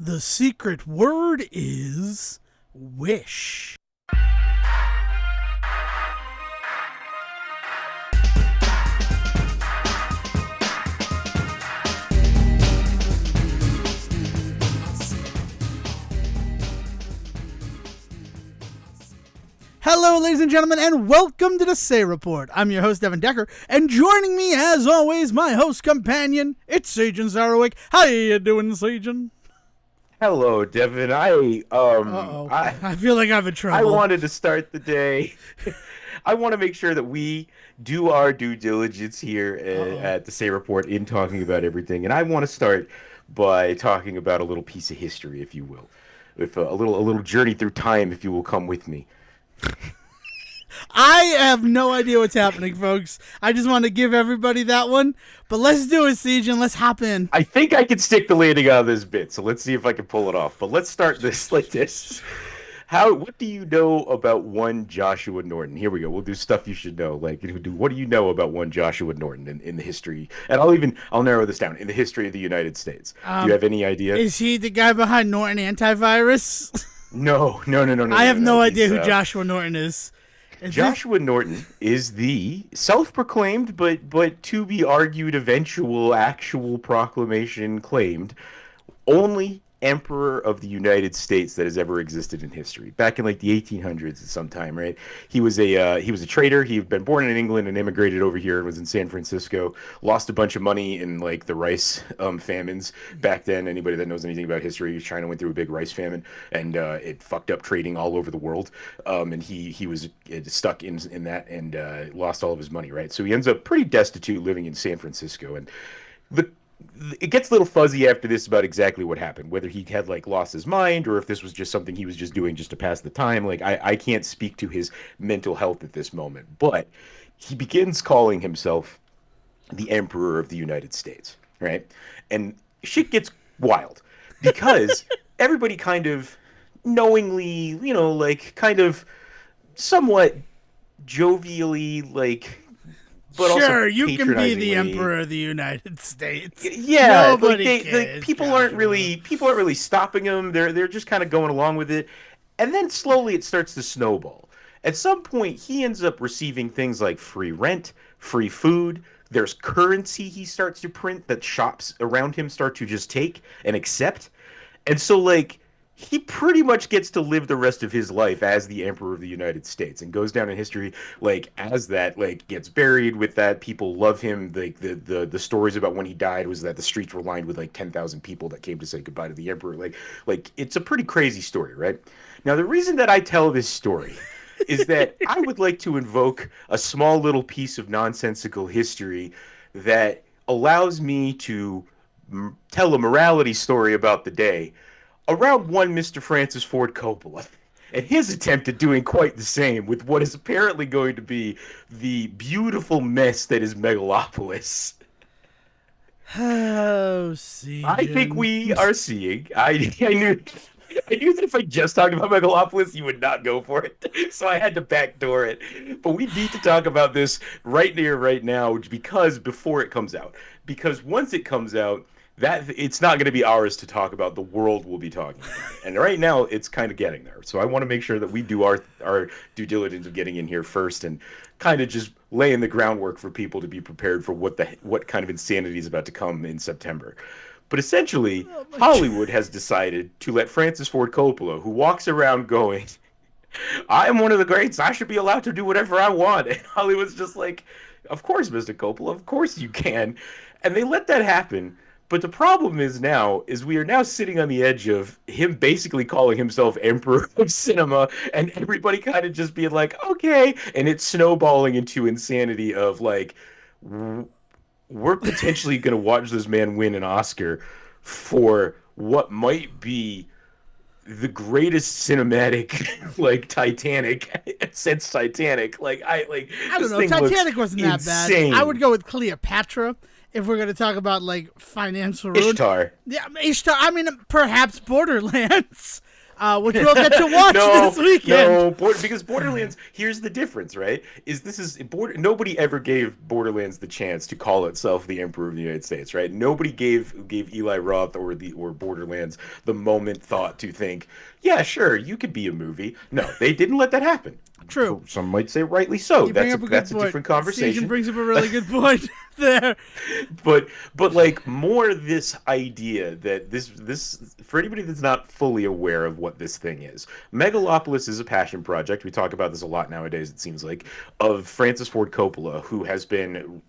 The secret word is wish. Hello, ladies and gentlemen, and welcome to the Say Report. I'm your host, Devon Decker, and joining me, as always, my host companion, it's Sajan Zarwick. How you doing, Sajan? Hello, Devon. I feel like I'm in trouble. I wanted to start the day. I want to make sure that we do our due diligence here at the Say Report in talking about everything, and I want to start by talking about a little piece of history, if you will, with a little journey through time, if you will come with me. I have no idea what's happening, folks. I just want to give everybody that one. But let's do it, Siege, and let's hop in. I think I can stick the landing on this bit, so let's see if I can pull it off. But let's start this like this. What do you know about one Joshua Norton? Here we go. We'll do stuff you should know. Like, what do you know about one Joshua Norton in the history? And I'll narrow this down in the history of the United States. Do you have any idea? Is he the guy behind Norton Antivirus? No. I have no idea who Joshua Norton is. Joshua Norton is the self-proclaimed, but to be argued eventual actual proclamation claimed, only emperor of the United States that has ever existed in history. Back in like the 1800s at some time, right? He was a trader. He'd been born in England and immigrated over here and was in San Francisco. Lost a bunch of money in like the rice famines back then. Anybody that knows anything about history, China went through a big rice famine and it fucked up trading all over the world. And he was stuck in that and lost all of his money, right? So he ends up pretty destitute living in San Francisco. And it gets a little fuzzy after this about exactly what happened, whether he had like lost his mind or if this was just something he was just doing just to pass the time. Like I can't speak to his mental health at this moment, but he begins calling himself the Emperor of the United States, right? And shit gets wild because everybody kind of knowingly, like kind of somewhat jovially, like, but sure, you can be the Emperor of the United States. Yeah, nobody cares. People aren't really stopping him. They're just kind of going along with it, and then slowly it starts to snowball. At some point, he ends up receiving things like free rent, free food. There's currency he starts to print that shops around him start to just take and accept, and so like, he pretty much gets to live the rest of his life as the Emperor of the United States and goes down in history like as that, like gets buried with that. People love him. Like the stories about when he died was that the streets were lined with like 10,000 people that came to say goodbye to the Emperor. Like it's a pretty crazy story, right? Now the reason that I tell this story is that I would like to invoke a small little piece of nonsensical history that allows me to tell a morality story about the day around one Mr. Francis Ford Coppola and his attempt at doing quite the same with what is apparently going to be the beautiful mess that is Megalopolis. Oh, see. I think we are seeing. I knew that if I just talked about Megalopolis, you would not go for it. So I had to backdoor it. But we need to talk about this right now because before it comes out. Because once it comes out, that it's not going to be ours to talk about. The world will be talking about it. And right now, it's kind of getting there. So I want to make sure that we do our due diligence of getting in here first and kind of just laying the groundwork for people to be prepared for what kind of insanity is about to come in September. But essentially, Hollywood has decided to let Francis Ford Coppola, who walks around going, I am one of the greats. I should be allowed to do whatever I want. And Hollywood's just like, of course, Mr. Coppola, of course you can. And they let that happen. But the problem is we are now sitting on the edge of him basically calling himself Emperor of Cinema and everybody kind of just being like, okay. And it's snowballing into insanity of like, we're potentially going to watch this man win an Oscar for what might be the greatest cinematic, like Titanic, since Titanic. Like, I don't know. Titanic wasn't that bad. I would go with Cleopatra. If we're going to talk about, like, financial road. Ishtar. Yeah, Ishtar. I mean, perhaps Borderlands. which we'll get to watch No, this weekend. no, because Borderlands. Here's the difference, right? Nobody ever gave Borderlands the chance to call itself the Emperor of the United States, right? Nobody gave Eli Roth or Borderlands the moment thought to think, yeah, sure, you could be a movie. No, they didn't let that happen. True. Some might say rightly so. You bring That's up a good that's a point. different conversation. Stephen brings up a really good point there. but like more this idea that this for anybody that's not fully aware of what this thing is, Megalopolis is a passion project. We talk about this a lot nowadays, it seems like, of Francis Ford Coppola, who has been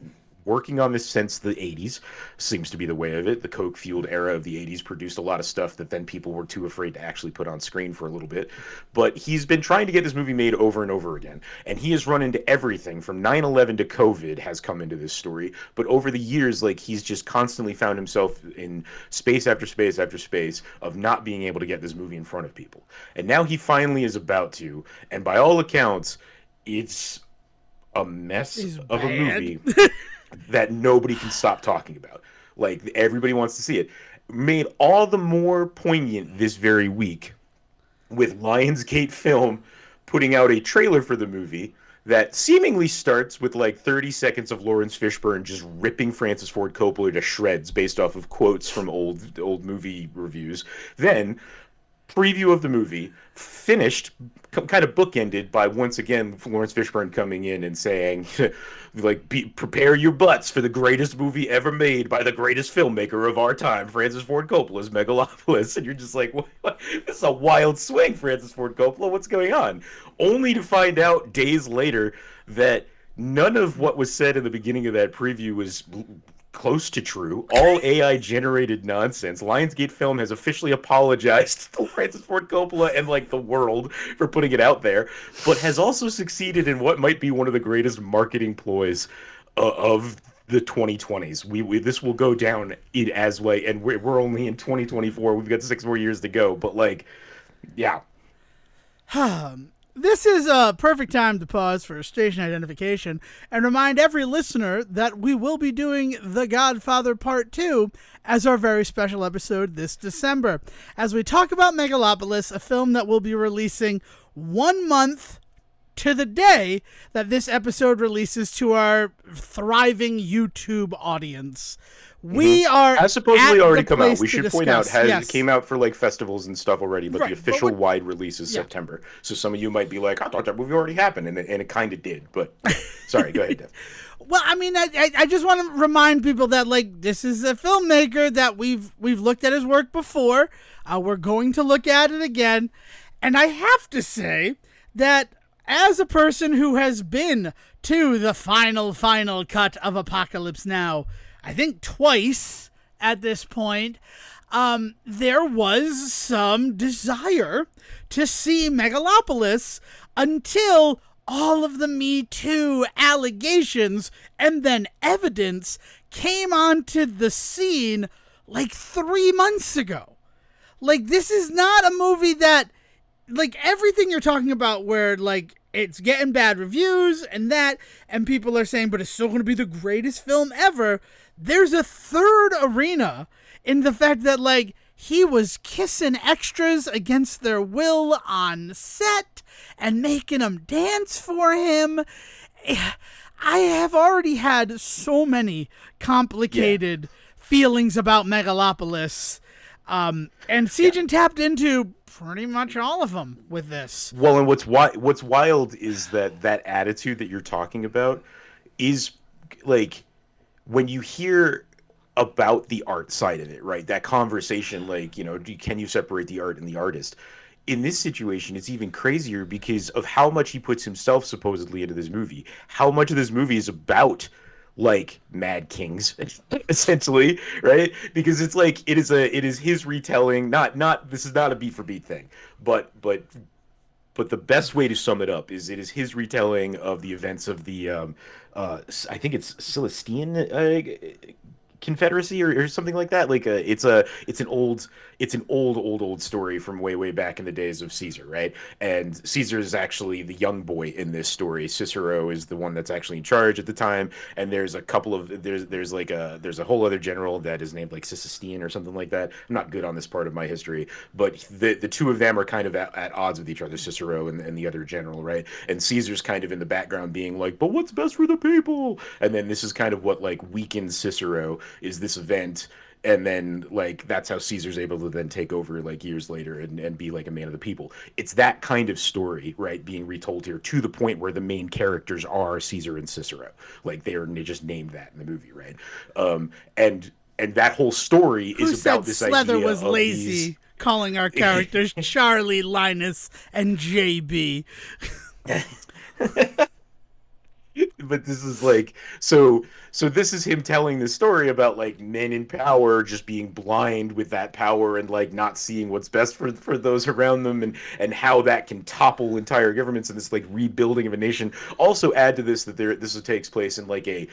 working on this since the 80s. Seems to be the way of it. The coke fueled era of the 80s produced a lot of stuff that then people were too afraid to actually put on screen for a little bit. But he's been trying to get this movie made over and over again, and he has run into everything from 9/11 to COVID has come into this story. But over the years, like, he's just constantly found himself in space after space after space of not being able to get this movie in front of people. And now he finally is about to, and by all accounts, it's a mess of a movie that nobody can stop talking about. Like, everybody wants to see it. Made all the more poignant this very week with Lionsgate Film putting out a trailer for the movie that seemingly starts with like 30 seconds of Lawrence Fishburne just ripping Francis Ford Coppola to shreds based off of quotes from old movie reviews. Then preview of the movie, finished, kind of bookended by, once again, Lawrence Fishburne coming in and saying, like, prepare your butts for the greatest movie ever made by the greatest filmmaker of our time, Francis Ford Coppola's Megalopolis. And you're just like, what? This is a wild swing, Francis Ford Coppola. What's going on? Only to find out days later that none of what was said in the beginning of that preview was close to true. All AI generated nonsense. Lionsgate Film has officially apologized to Francis Ford Coppola and like the world for putting it out there, but has also succeeded in what might be one of the greatest marketing ploys of the 2020s. This will go down as way, and we're only in 2024. We've got 6 more years to go, but like, yeah. This is a perfect time to pause for station identification and remind every listener that we will be doing The Godfather Part 2 as our very special episode this December, as we talk about Megalopolis, a film that will be releasing 1 month to the day that this episode releases to our thriving YouTube audience. We are has supposedly already come out. We should discuss. point out, Yes. it came out for like festivals and stuff already, but Right, the but official wide release is September. So some of you might be like, I thought that movie already happened, and it kind of did. But sorry, go ahead, Dev. Well, I mean, I just want to remind people that, like, this is a filmmaker that we've looked at his work before. We're going to look at it again, and I have to say that as a person who has been to the final cut of Apocalypse Now, I think twice at this point, there was some desire to see Megalopolis until all of the Me Too allegations and then evidence came onto the scene like 3 months ago. Like, this is not a movie that, like, everything you're talking about where, like, it's getting bad reviews and people are saying, but it's still going to be the greatest film ever. There's a third arena in the fact that, like, he was kissing extras against their will on set and making them dance for him. I have already had so many complicated feelings about Megalopolis. And Sejan tapped into pretty much all of them with this. Well, and what's wild is that attitude that you're talking about is, like, when you hear about the art side of it, right? That conversation, like, you know, can you separate the art and the artist? In this situation, it's even crazier because of how much he puts himself supposedly into this movie. How much of this movie is about, like, Mad Kings, essentially, right? Because it's like it is his retelling. Not this is not a beat for beat thing, but the best way to sum it up is it is his retelling of the events of the I think it's Celestian confederacy or something like that. Like it's an old story from way back in the days of Caesar, right? And Caesar is actually the young boy in this story. Cicero is the one that's actually in charge at the time, and there's a couple of there's a whole other general that is named like Sicilian or something like that. I'm not good on this part of my history, but the two of them are kind of at odds with each other, Cicero and the other general, right? And Caesar's kind of in the background being like, but what's best for the people? And then this is kind of what like weakens Cicero is this event, and then like that's how Caesar's able to then take over like years later and be like a man of the people. It's that kind of story, right, being retold here to the point where the main characters are Caesar and Cicero. Like they just named that in the movie, right? And that whole story Who is said about this Slether idea was of lazy, these calling our characters Charlie, Linus, and JB? But this is like so this is him telling this story about like men in power just being blind with that power and like not seeing what's best for those around them, and how that can topple entire governments and this like rebuilding of a nation. Also add to this that this takes place in like a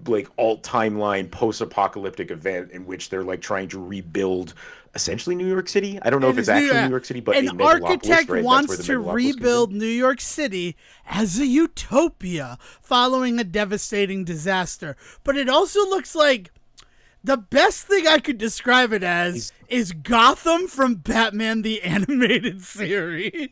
like alt timeline post-apocalyptic event in which they're like trying to rebuild essentially New York City. I don't know if it's actually New York City, but an a megalopolis, architect right? wants That's where to the megalopolis rebuild New York City as a utopia following a devastating disaster. But it also looks like the best thing I could describe it as is Gotham from Batman the Animated Series.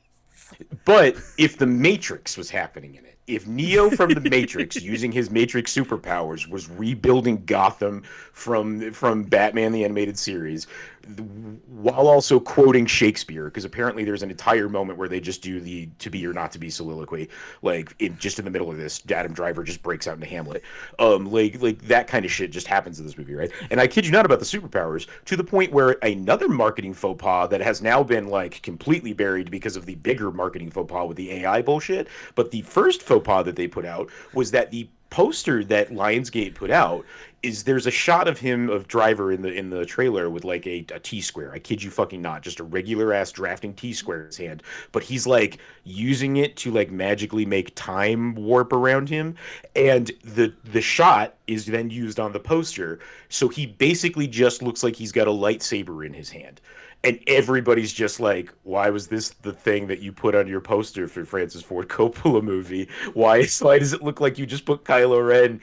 But if the Matrix was happening in it, if Neo from the Matrix, using his Matrix superpowers, was rebuilding Gotham from Batman the Animated Series, while also quoting Shakespeare, because apparently there's an entire moment where they just do the "to be or not to be" soliloquy, like just in the middle of this, Adam Driver just breaks out into Hamlet, like that kind of shit just happens in this movie, right? And I kid you not about the superpowers, to the point where another marketing faux pas that has now been like completely buried because of the bigger marketing faux pas with the AI bullshit, but the first faux pas that they put out was that the poster that Lionsgate put out is there's a shot of Driver in the trailer with like a T square. I kid you fucking not, just a regular ass drafting T square in his hand, but he's like using it to like magically make time warp around him, and the shot is then used on the poster, so he basically just looks like he's got a lightsaber in his hand. And everybody's just like, why was this the thing that you put on your poster for Francis Ford Coppola movie? Why does it look like you just put Kylo Ren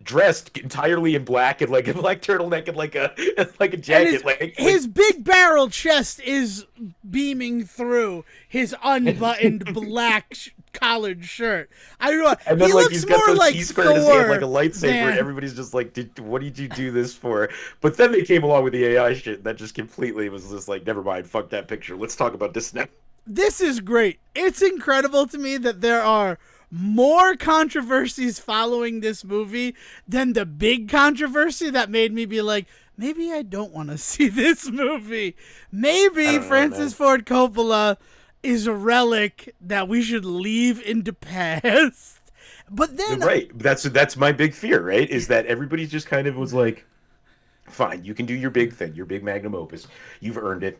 dressed entirely in black and like a black turtleneck and like a like a jacket? His big barrel chest is beaming through his unbuttoned black collared shirt. I don't know. And then he like looks he's got more those like T-square in his hand like a lightsaber, than... and everybody's just like, what did you do this for? But then they came along with the AI shit, and that just completely was just like, never mind, fuck that picture. Let's talk about this now. This is great. It's incredible to me that there are more controversies following this movie than the big controversy that made me be like, maybe I don't want to see this movie. Maybe Francis Ford Coppola is a relic that we should leave in the past. But then right, that's my big fear, right? Is that everybody just kind of was like, fine, you can do your big thing, your big magnum opus. You've earned it.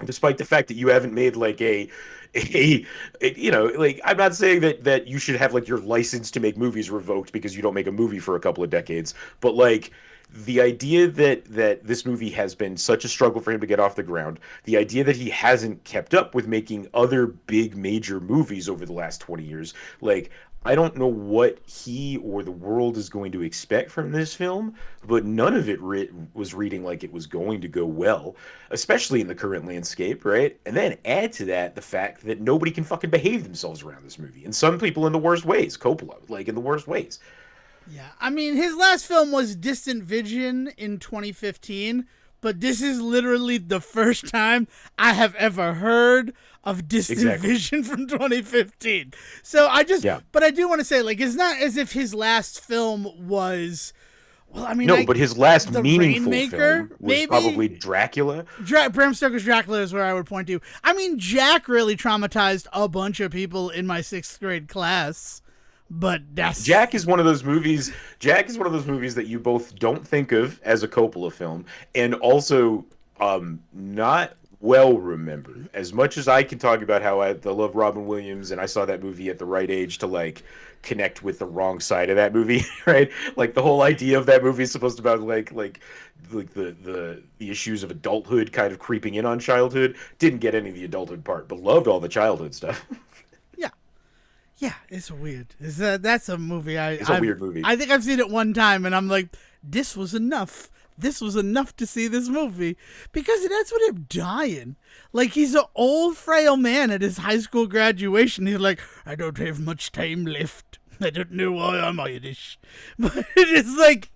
Despite the fact that you haven't made like a like, I'm not saying that you should have like your license to make movies revoked because you don't make a movie for a couple of decades, but like the idea that this movie has been such a struggle for him to get off the ground, the idea that he hasn't kept up with making other big major movies over the last 20 years, like, I don't know what he or the world is going to expect from this film, but none of it was reading like it was going to go well, especially in the current landscape, right? And then add to that the fact that nobody can fucking behave themselves around this movie, and some people in the worst ways. Coppola, like in the worst ways. Yeah, I mean, his last film was Distant Vision in 2015, but this is literally the first time I have ever heard of Distant Vision from 2015. So but I do want to say, like, it's not as if his last film was, well, I mean, no, but his last meaningful Rainmaker, film was probably Dracula. Bram Stoker's Dracula is where I would point to. I mean, Jack really traumatized a bunch of people in my 6th grade class. But Jack is one of those movies. Jack is one of those movies that you both don't think of as a Coppola film, and also not well remember. As much as I can talk about how I love Robin Williams, and I saw that movie at the right age to like connect with the wrong side of that movie, right? Like the whole idea of that movie is supposed to about the issues of adulthood kind of creeping in on childhood. Didn't get any of the adulthood part, but loved all the childhood stuff. Yeah. Yeah, it's weird. That's a movie It's a weird movie. I think I've seen it one time, and I'm like, this was enough. This was enough to see this movie, because that's what him dying. Like, he's an old, frail man at his high school graduation. He's like, I don't have much time left. I don't know why I'm Irish. But it's like,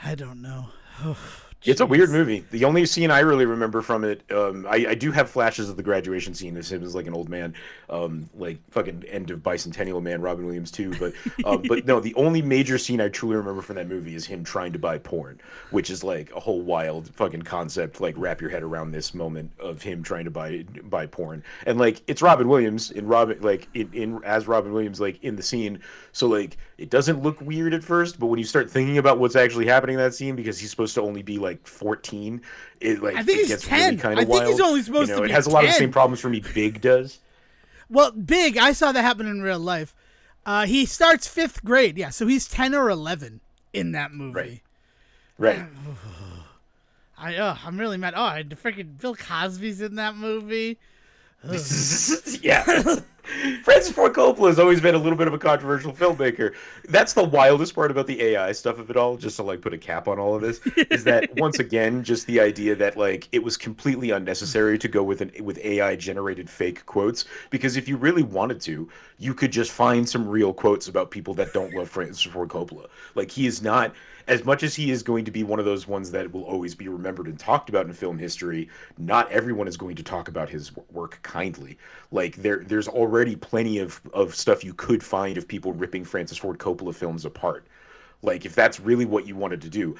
I don't know. Oh, it's a weird movie. The only scene I really remember from it, I do have flashes of the graduation scene as him as like an old man, like fucking end of Bicentennial Man, Robin Williams too. But no, the only major scene I truly remember from that movie is him trying to buy porn, which is like a whole wild fucking concept. Like wrap your head around this moment of him trying to buy porn, and like it's Robin Williams in Robin like in as Robin Williams like in the scene. So like it doesn't look weird at first, but when you start thinking about what's actually happening in that scene, because he's supposed to only be like 14, it like I think it he's gets 10. really kind I of think wild. he's only supposed to be It has a lot of the 10. same problems for me Big does. Well, Big, I saw that happen in real life. He starts 5th grade, yeah, so he's 10 or 11 in that movie. Right. I'm really mad. Oh, freaking Bill Cosby's in that movie. Yeah. Francis Ford Coppola has always been a little bit of a controversial filmmaker. That's the wildest part about the AI stuff of it all, just to like put a cap on all of this, is that once again, just the idea that like it was completely unnecessary to go with AI generated fake quotes, because if you really wanted to, you could just find some real quotes about people that don't love Francis Ford Coppola. Like he is not, as much as he is going to be one of those ones that will always be remembered and talked about in film history, not everyone is going to talk about his work kindly. Like there's already plenty of stuff you could find of people ripping Francis Ford Coppola films apart. Like if that's really what you wanted to do.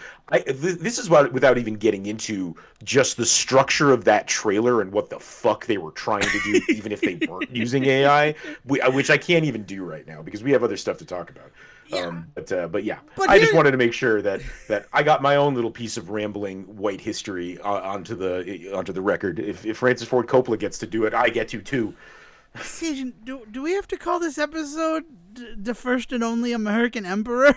This is without even getting into just the structure of that trailer and what the fuck they were trying to do, even if they weren't using AI, which I can't even do right now because we have other stuff to talk about. Yeah. But yeah, I just wanted to make sure that I got my own little piece of rambling white history onto the record. If Francis Ford Coppola gets to do it, I get to too. Sijan, do we have to call this episode the first and only American Emperor?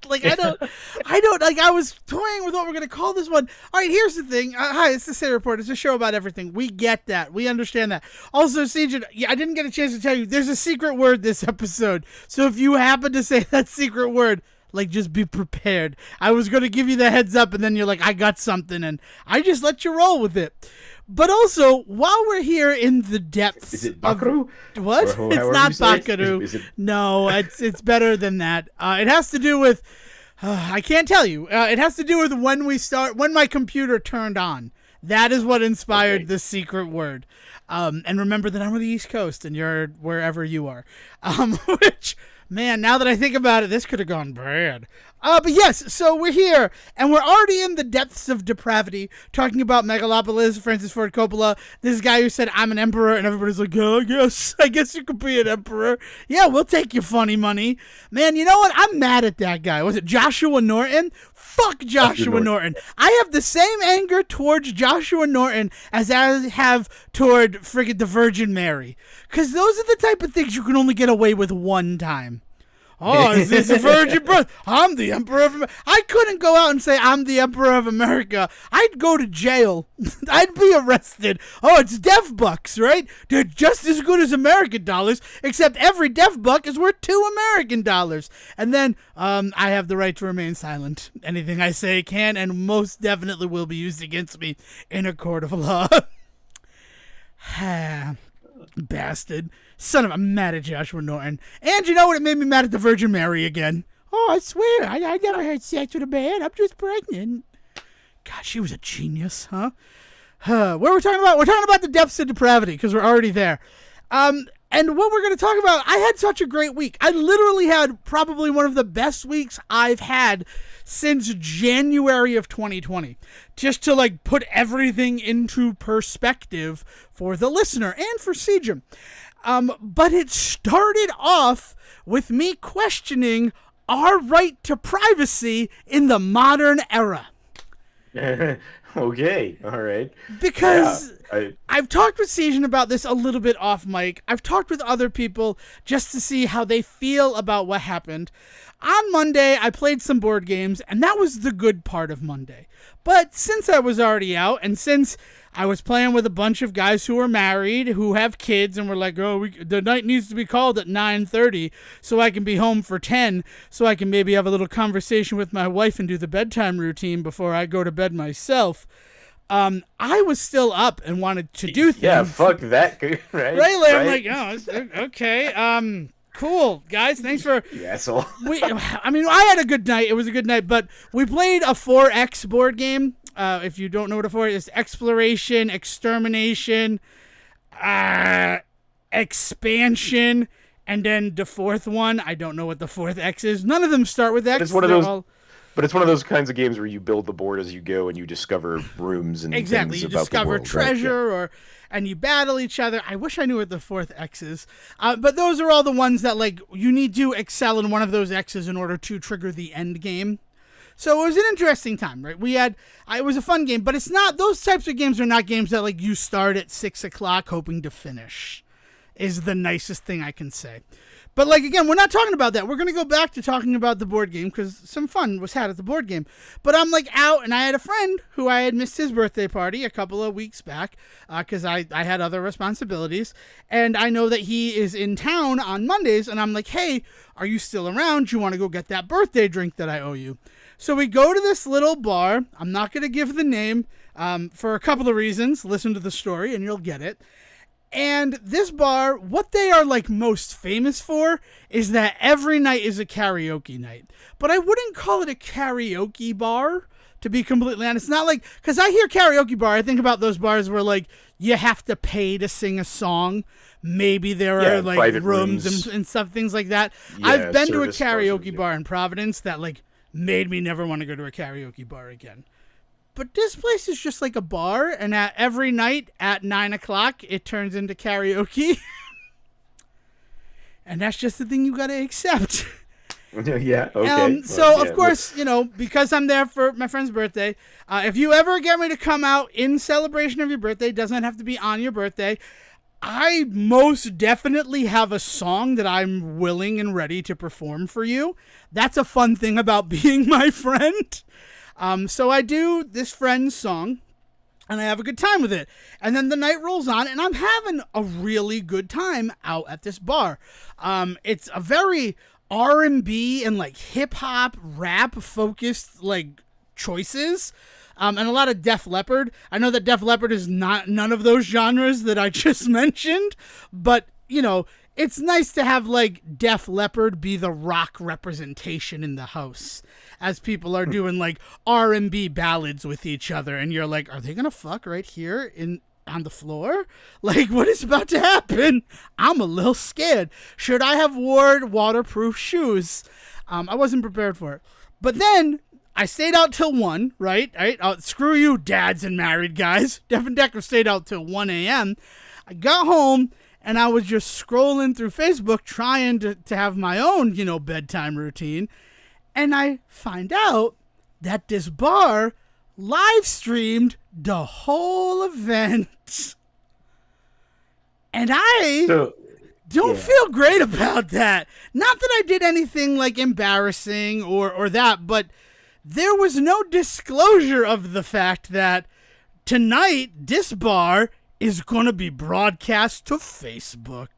Like I don't like. I was toying with what we're gonna call this one. All right, here's the thing. Hi, it's the Say Report. It's a show about everything. We get that. We understand that. Also, Sijan, I didn't get a chance to tell you. There's a secret word this episode. So if you happen to say that secret word, like just be prepared. I was gonna give you the heads up, and then you're like, I got something, and I just let you roll with it. But also, while we're here in the depths, is it Bakaru? What? It's not Bakaru. No, it's better than that. It has to do with I can't tell you. It has to do with when my computer turned on. That is what inspired the secret word. And remember that I'm on the East Coast and you're wherever you are. Which, man, now that I think about it, this could have gone bad. But yes, so we're here, and we're already in the depths of depravity, talking about Megalopolis, Francis Ford Coppola, this guy who said, I'm an emperor, and everybody's like, oh, I guess you could be an emperor. Yeah, we'll take your funny money. Man, you know what? I'm mad at that guy. Was it Joshua Norton? Fuck Joshua Norton. I have the same anger towards Joshua Norton as I have toward friggin' the Virgin Mary. Because those are the type of things you can only get away with one time. Oh, is this a virgin birth? I'm the Emperor of America. I couldn't go out and say I'm the Emperor of America. I'd go to jail. I'd be arrested. Oh, it's deaf bucks, right? They're just as good as American dollars, except every deaf buck is worth $2 American. And then I have the right to remain silent. Anything I say can and most definitely will be used against me in a court of law. Bastard. Son of a, I'm mad at Joshua Norton. And you know what? It made me mad at the Virgin Mary again. Oh, I swear, I never had sex with a man. I'm just pregnant. God, she was a genius, huh? What are we talking about? We're talking about the depths of depravity, because we're already there. And what we're going to talk about, I had such a great week. I literally had probably one of the best weeks I've had since January of 2020. Just to, like, put everything into perspective for the listener and for Siege. But it started off with me questioning our right to privacy in the modern era. Okay. All right. Yeah. Because I've talked with Sejan about this a little bit off mic. I've talked with other people just to see how they feel about what happened. On Monday, I played some board games, and that was the good part of Monday. But since I was already out, and since I was playing with a bunch of guys who are married, who have kids, and were like, oh, the night needs to be called at 9:30 so I can be home for 10, so I can maybe have a little conversation with my wife and do the bedtime routine before I go to bed myself. I was still up and wanted to do things. Yeah, fuck that. Right? Right? I'm like, oh, okay. Cool, guys. Thanks for. You asshole. I had a good night. It was a good night, but we played a 4X board game. If you don't know what a 4 is, exploration, extermination, expansion, and then the fourth one. I don't know what the fourth X is. None of them start with X. It's one of those. But it's one of those kinds of games where you build the board as you go and you discover rooms and exactly. things You about discover the world, treasure, right? and you battle each other. I wish I knew what the fourth X is. But those are all the ones that like you need to excel in one of those X's in order to trigger the end game. So it was an interesting time, right? It was a fun game, but it's not, those types of games are not games that like you start at 6:00 hoping to finish, is the nicest thing I can say. But like, again, we're not talking about that. We're going to go back to talking about the board game because some fun was had at the board game. But I'm like out, and I had a friend who I had missed his birthday party a couple of weeks back because I had other responsibilities. And I know that he is in town on Mondays, and I'm like, hey, are you still around? Do you want to go get that birthday drink that I owe you? So we go to this little bar. I'm not going to give the name for a couple of reasons. Listen to the story and you'll get it. And this bar, what they are like most famous for is that every night is a karaoke night. But I wouldn't call it a karaoke bar, to be completely honest. Not like, because I hear karaoke bar, I think about those bars where like you have to pay to sing a song. Maybe there are like rooms and stuff, things like that. Yeah, I've been to a karaoke bar in Providence that like made me never want to go to a karaoke bar again. But this place is just like a bar, and every night at 9:00, it turns into karaoke. And that's just the thing you got to accept. Yeah, okay. Of course, because I'm there for my friend's birthday, if you ever get me to come out in celebration of your birthday, it doesn't have to be on your birthday, I most definitely have a song that I'm willing and ready to perform for you. That's a fun thing about being my friend. So I do this friend's song, and I have a good time with it. And then the night rolls on, and I'm having a really good time out at this bar. It's a very R&B and like hip-hop, rap-focused like choices, and a lot of Def Leppard. I know that Def Leppard is not none of those genres that I just mentioned, but, it's nice to have like Def Leppard be the rock representation in the house as people are doing like R&B ballads with each other, and you're like, are they gonna fuck right here on the floor? Like, what is about to happen? I'm a little scared. Should I have worn waterproof shoes? I wasn't prepared for it. But then I stayed out till 1, right? Screw you, dads and married guys. Devon Decker stayed out till 1 a.m. I got home, and I was just scrolling through Facebook trying to have my own, bedtime routine. And I find out that this bar live streamed the whole event. And I don't feel great about that. Not that I did anything like embarrassing or that, but there was no disclosure of the fact that tonight this bar is going to be broadcast to Facebook.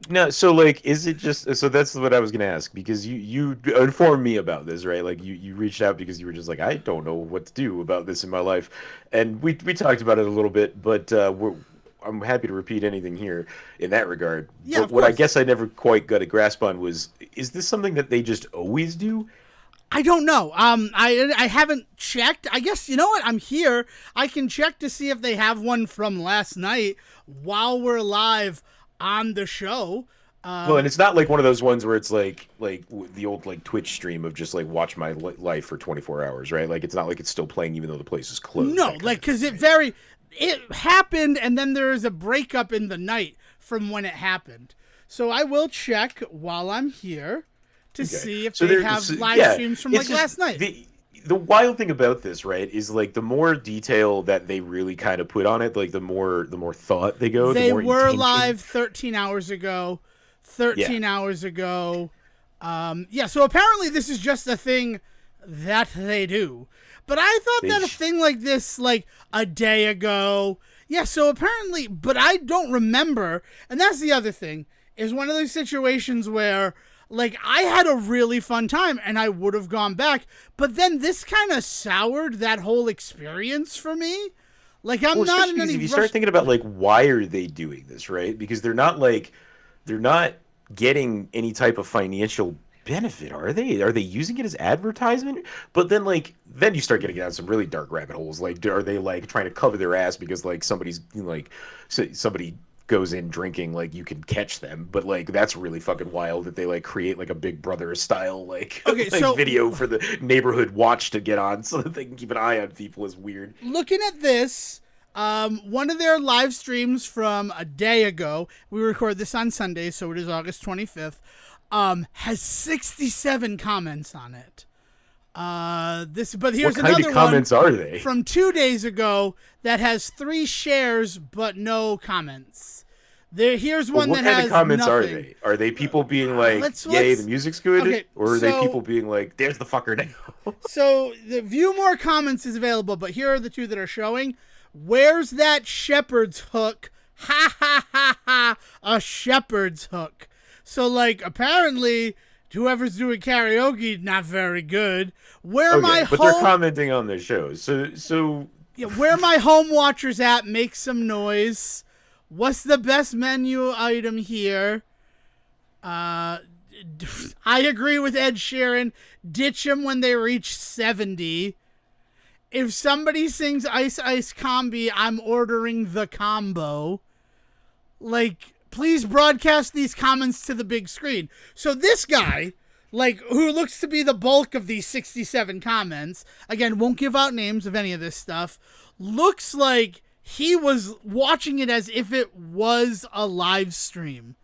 No, so like, is it just, so that's what I was going to ask, because you informed me about this, right? Like you reached out because you were just like, I don't know what to do about this in my life. And we talked about it a little bit, but I'm happy to repeat anything here in that regard. Yeah, but what I guess I never quite got a grasp on was, is this something that they just always do? I don't know. I haven't checked. I guess, you know what? I'm here. I can check to see if they have one from last night while we're live on the show. Well, and it's not like one of those ones where it's like the old like Twitch stream of just like watch my life for 24 hours, right? Like, it's not like it's still playing even though the place is closed. No, like, because it happened, and then there is a breakup in the night from when it happened. So I will check while I'm here to see if they have live streams from like last night. the wild thing about this, right, is like the more detail that they really kind of put on it, like the more thought they go, the They more were intention. live 13 hours ago. Yeah. 13 hours ago. Yeah, so apparently this is just a thing that they do. But I thought They that a thing like this, like a day ago. Yeah, so apparently, but I don't remember. And that's the other thing, is one of those situations where, like, I had a really fun time and I would have gone back. But then this kind of soured that whole experience for me. Like, I'm Well, not especially in because any if you rush. start thinking about like why are they doing this, right? Because they're not getting any type of financial benefit, are they? Are they using it as advertisement? But then then you start getting down some really dark rabbit holes. Like are they like trying to cover their ass because like somebody goes in drinking, like you can catch them, but like that's really fucking wild that they like create like a Big Brother style like Okay, like so video for the neighborhood watch to get on so that they can keep an eye on people is weird. looking at this, one of their live streams from a day ago, we record this on Sunday, so it is August 25th, has 67 comments on it. But here's What kind another of one comments are they? from 2 days ago that has 3 shares but no comments. Here's Well, one what that kind has of comments are nothing. they? Are they people being like, "Yay, the Let's music's good," okay. or are they So people being like, "There's the fucker now"? So the view more comments is available, but here are the 2 that are showing. Where's that shepherd's hook? Ha ha ha ha! A shepherd's hook. So like apparently whoever's doing karaoke not very good. Where my Okay, but they're home commenting on the shows, so yeah, where my home watchers at? Make some noise. What's the best menu item here? I agree with Ed Sheeran. Ditch them when they reach 70. If somebody sings Ice Ice Combi, I'm ordering the combo. Like, please broadcast these comments to the big screen. So this guy, like, who looks to be the bulk of these 67 comments, again, won't give out names of any of this stuff, looks like he was watching it as if it was a live stream.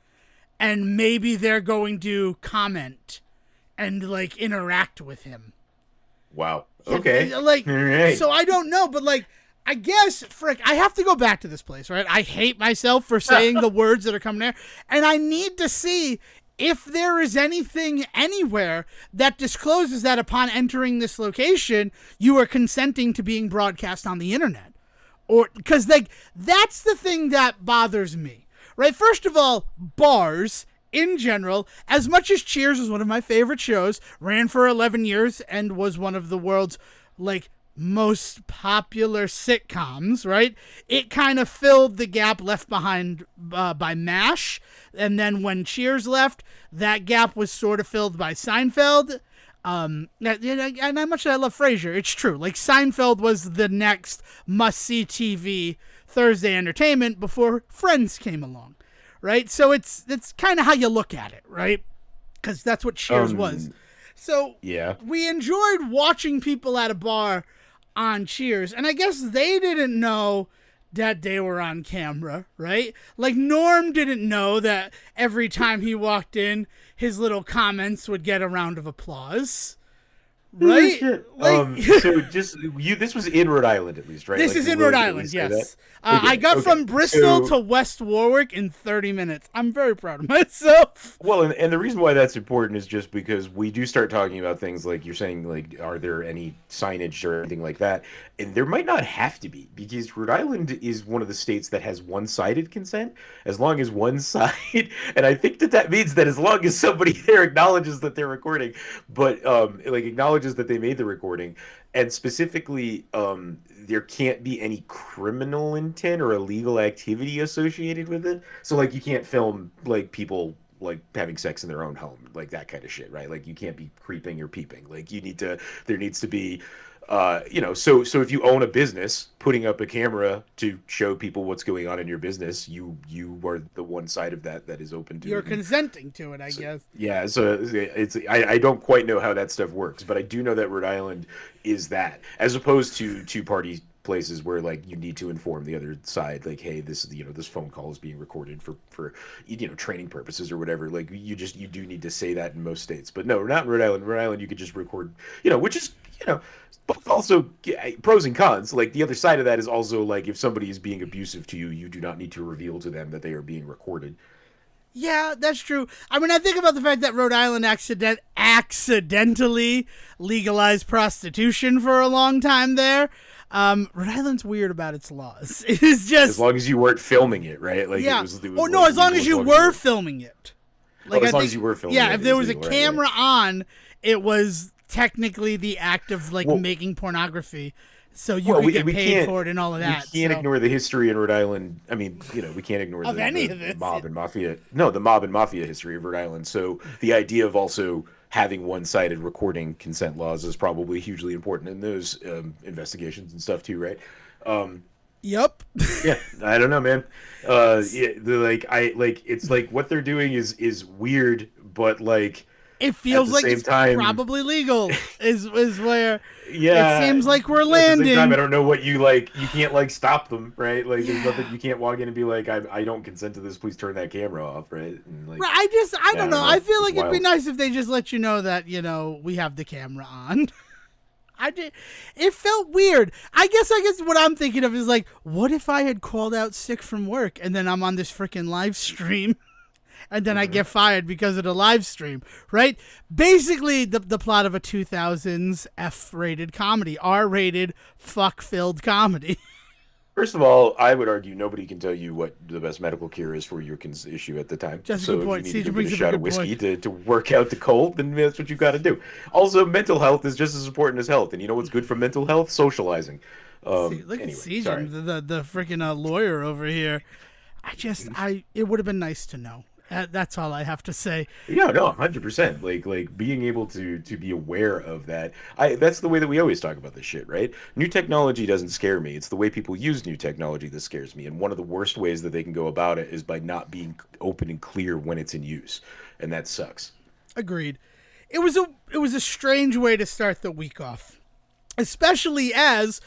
And maybe they're going to comment and, like, interact with him. wow. Okay. Like, All right. so I don't know, but like, I guess, frick, I have to go back to this place, right? I hate myself for saying the words that are coming there, and I need to see if there is anything anywhere that discloses that upon entering this location, you are consenting to being broadcast on the internet. Or, because, like, that's the thing that bothers me, right? First of all, bars in general, as much as Cheers was one of my favorite shows, ran for 11 years and was one of the world's, like, most popular sitcoms, right? It kind of filled the gap left behind by MASH. And then when Cheers left, that gap was sort of filled by Seinfeld. And how much I love Frasier, it's true. Like, Seinfeld was the next must-see TV Thursday entertainment before Friends came along, right? So it's kind of how you look at it, right? Because that's what Cheers was. So yeah. we enjoyed watching people at a bar on Cheers, and I guess they didn't know that they were on camera, right? Like, Norm didn't know that every time he walked in, his little comments would get a round of applause, right? Like, So this was in Rhode Island at least, right? this Like, is you in will Rhode at Island, least say yes. that? Okay, I got okay. from Bristol So- to West Warwick in 30 minutes. I'm very proud of myself. Well, and the reason why that's important is just because we do start talking about things like you're saying, like, are there any signage or anything like that? And there might not have to be, because Rhode Island is one of the states that has one-sided consent, as long as one side, and I think that means that as long as somebody there acknowledges that they're recording, but like acknowledges that they made the recording, and specifically, there can't be any criminal intent or illegal activity associated with it. So, like, you can't film, like, people, like, having sex in their own home, like, that kind of shit, right? Like, you can't be creeping or peeping. Like, there needs to be, so if you own a business, putting up a camera to show people what's going on in your business, you are the one side of that is open to You're it. consenting to it, I guess. Yeah, so I don't quite know how that stuff works, but I do know that Rhode Island is that, as opposed to two-party places where like you need to inform the other side, like, hey, this this phone call is being recorded for training purposes or whatever. Like you do need to say that in most states, but no, not in Rhode Island. Rhode Island, you could just record, which is both also pros and cons. Like the other side of that is also like if somebody is being abusive to you, you do not need to reveal to them that they are being recorded. Yeah, that's true. I mean, I think about the fact that Rhode Island accidentally legalized prostitution for a long time there. Rhode Island's weird about its laws. It's just as long as you weren't filming it, right? Like yeah. it was Oh no, as long as you were filming it. Like as long as you were filming. Yeah, it, if there was a legal, camera right? on, it was technically the act of like making pornography. So you could get paid for it and all of that. We can't ignore the history in Rhode Island. I mean, we can't ignore of the mob and mafia. No, the mob and mafia history of Rhode Island. So the idea of also having one-sided recording consent laws is probably hugely important in those investigations and stuff too, right? Yep. Yeah, I don't know, man. It's like what they're doing is weird, but like it feels like it's probably legal. Is where it seems like we're landing. At the same time, I don't know what you can't like stop them, right? Like there's nothing you can't walk in and be like, I don't consent to this. Please turn that camera off, right? And like, I don't know. I feel like it'd be nice if they just let you know that we have the camera on. It felt weird. I guess what I'm thinking of is like, what if I had called out sick from work and then I'm on this freaking live stream and then I get fired because of the live stream, right? Basically the plot of a 2000s F-rated comedy, R-rated fuck-filled comedy. First of all, I would argue nobody can tell you what the best medical cure is for your issue at the time. Just a good point. If you need to give it a shot of whiskey to work out the cold, then that's what you've got to do. Also, mental health is just as important as health. And you know what's good for mental health? Socializing. Look at CJ, the freaking lawyer over here. It would have been nice to know. That's all I have to say. Yeah, no, 100%. Like being able to be aware of that. That's the way that we always talk about this shit, right? New technology doesn't scare me. It's the way people use new technology that scares me. And one of the worst ways that they can go about it is by not being open and clear when it's in use, and that sucks. Agreed. It was a strange way to start the week off, especially as.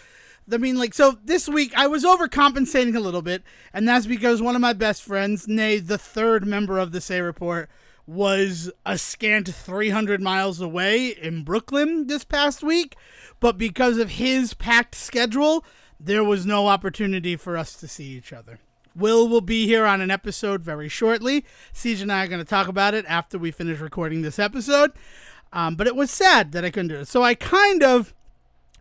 So this week I was overcompensating a little bit, and that's because one of my best friends, nay, the third member of the Say Report, was a scant 300 miles away in Brooklyn this past week, but because of his packed schedule, there was no opportunity for us to see each other. Will be here on an episode very shortly. Siege and I are going to talk about it after we finish recording this episode, but it was sad that I couldn't do it. So I kind of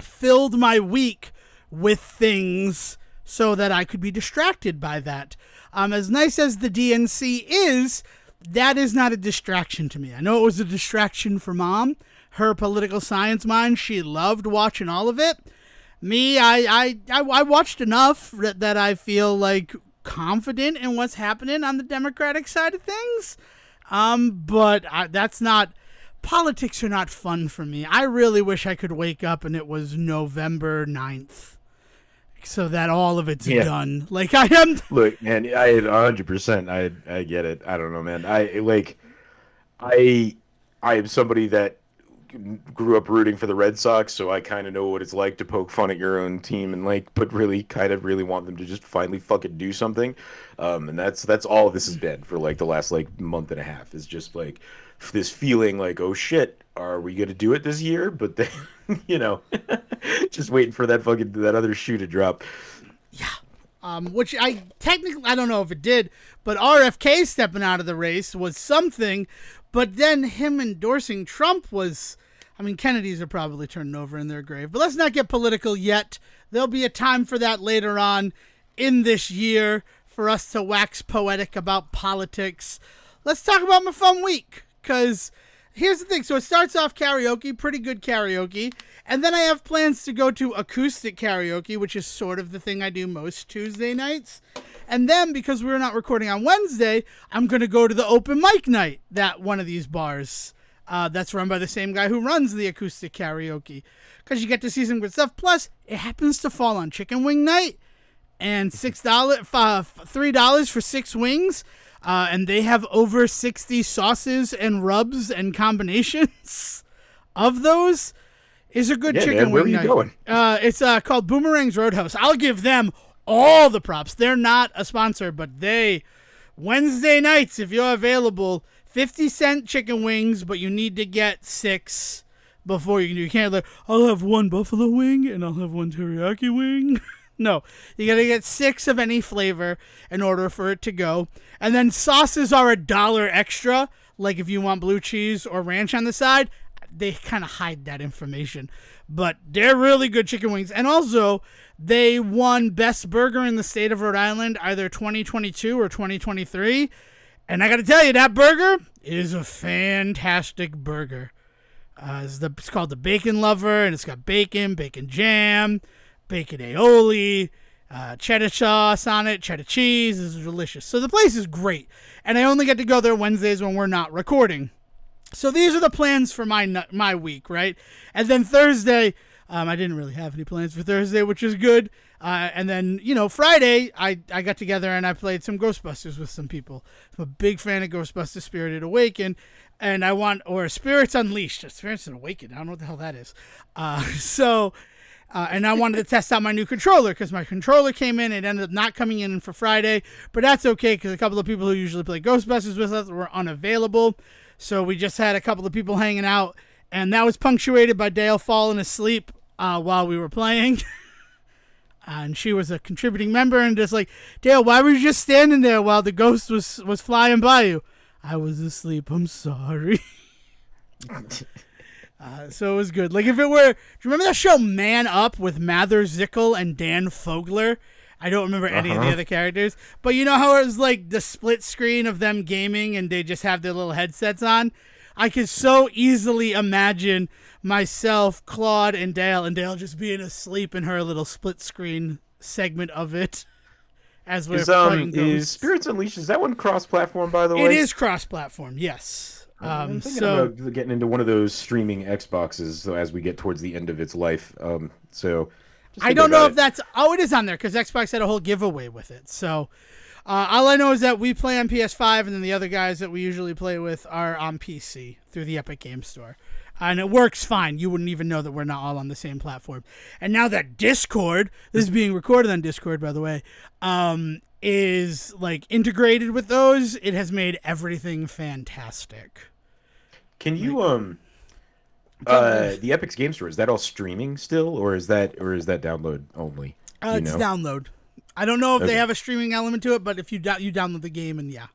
filled my week with things so that I could be distracted by that. As nice as the DNC is, that is not a distraction to me. I know it was a distraction for Mom, her political science mind. She loved watching all of it. Me, I watched enough that I feel like confident in what's happening on the Democratic side of things. But that's not... Politics are not fun for me. I really wish I could wake up and it was November 9th. So that all of it's done. Like I am. Look, man, I 100%. I get it. I don't know, man. I am somebody that grew up rooting for the Red Sox, so I kind of know what it's like to poke fun at your own team and but really want them to just finally fucking do something. And that's all this has been for the last month and a half. Is just this feeling like, oh shit, are we gonna do it this year? But then, just waiting for that other shoe to drop. Yeah. Which I don't know if it did, but RFK stepping out of the race was something, but then him endorsing Trump was, Kennedys are probably turning over in their grave, but let's not get political yet. There'll be a time for that later on in this year for us to wax poetic about politics. Let's talk about my fun week, because here's the thing. So it starts off karaoke, pretty good karaoke. And then I have plans to go to acoustic karaoke, which is sort of the thing I do most Tuesday nights. And then, because we're not recording on Wednesday, I'm going to go to the open mic night at one of these bars. That's run by the same guy who runs the acoustic karaoke. Because you get to see some good stuff. Plus, it happens to fall on chicken wing night. And $3 for 6 wings. And they have over 60 sauces and rubs and combinations of those. is a good Yeah, chicken man, where are wing you night. going? It's called Boomerang's Roadhouse. I'll give them all the props. They're not a sponsor, but Wednesday nights, if you're available, 50-cent chicken wings, but you need to get 6 before you can do. You can't I'll have 1 buffalo wing and I'll have 1 teriyaki wing. No, you gotta get 6 of any flavor in order for it to go. And then sauces are $1 extra. Like if you want blue cheese or ranch on the side, they kind of hide that information. But they're really good chicken wings. And also, they won Best Burger in the state of Rhode Island, either 2022 or 2023. And I got to tell you, that burger is a fantastic burger. It's called the Bacon Lover, and it's got bacon, bacon jam, bacon aioli, cheddar sauce on it, cheddar cheese. This is delicious. So the place is great. And I only get to go there Wednesdays when we're not recording. So these are the plans for my week, right? And then Thursday, I didn't really have any plans for Thursday, which is good. And then, Friday, I got together and I played some Ghostbusters with some people. I'm a big fan of Ghostbusters Spirited Awaken, and or Spirits Unleashed. Spirits Awakened, I don't know what the hell that is. And I wanted to test out my new controller because my controller came in. It ended up not coming in for Friday, but that's okay because a couple of people who usually play Ghostbusters with us were unavailable. So we just had a couple of people hanging out, and that was punctuated by Dale falling asleep while we were playing. And she was a contributing member, and just like, Dale, why were you just standing there while the ghost was flying by you? I was asleep. I'm sorry. So it was good. Like if it were, do you remember that show Man Up with Mather Zickel and Dan Fogler? I don't remember any of the other characters, but you know how it was like the split screen of them gaming and they just have their little headsets on? I could so easily imagine myself, Claude, and Dale just being asleep in her little split screen segment of it as we're playing Ghosts. Is Spirits Unleashed, is that one cross-platform, by the way? It is cross-platform, yes. I'm thinking about getting into one of those streaming Xboxes as we get towards the end of its life. I don't know if that's... Oh, it is on there because Xbox had a whole giveaway with it. So all I know is that we play on PS5 and then the other guys that we usually play with are on PC through the Epic Game Store. And it works fine. You wouldn't even know that we're not all on the same platform. And now that Discord, this is being recorded on Discord, by the way, is like integrated with those, it has made everything fantastic. Can you the Epic's Game Store, is that all streaming still, or is that download only? It's download. I don't know if they have a streaming element to it, but if you download the game, and yeah.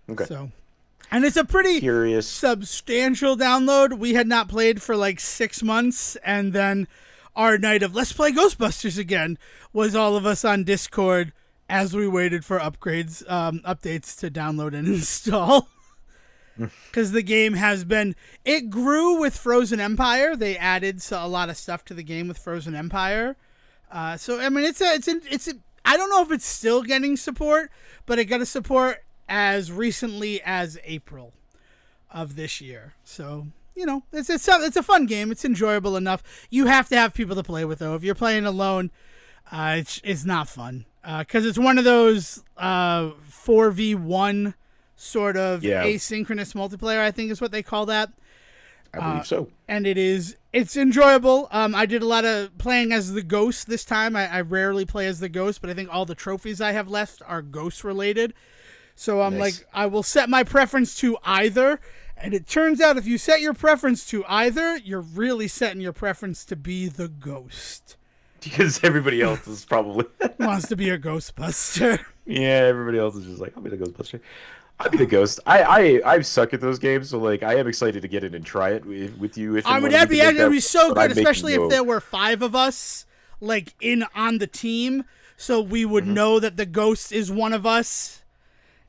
Okay. So, and it's a pretty substantial download. We had not played for like 6 months, and then our night of let's play Ghostbusters again was all of us on Discord as we waited for updates to download and install. Because the game it grew with Frozen Empire. They added a lot of stuff to the game with Frozen Empire. So I mean, I don't know if it's still getting support, but it got a support as recently as April of this year. So it's a fun game. It's enjoyable enough. You have to have people to play with though. If you're playing alone, it's not fun because it's one of those 4v1 sort of asynchronous multiplayer, I think is what they call that. I believe so. And it's enjoyable. I did a lot of playing as the Ghost this time. I rarely play as the Ghost, but I think all the trophies I have left are Ghost related. So I'm like, I will set my preference to either. And it turns out if you set your preference to either, you're really setting your preference to be the Ghost. Because everybody else is probably wants to be a Ghostbuster. Yeah, everybody else is just like, I'll be the Ghostbuster. I'll be the Ghost. I suck at those games, so like I am excited to get in and try it with you. I mean, that'd be so good, especially if there were 5 of us like on the team, so we would know that the Ghost is one of us,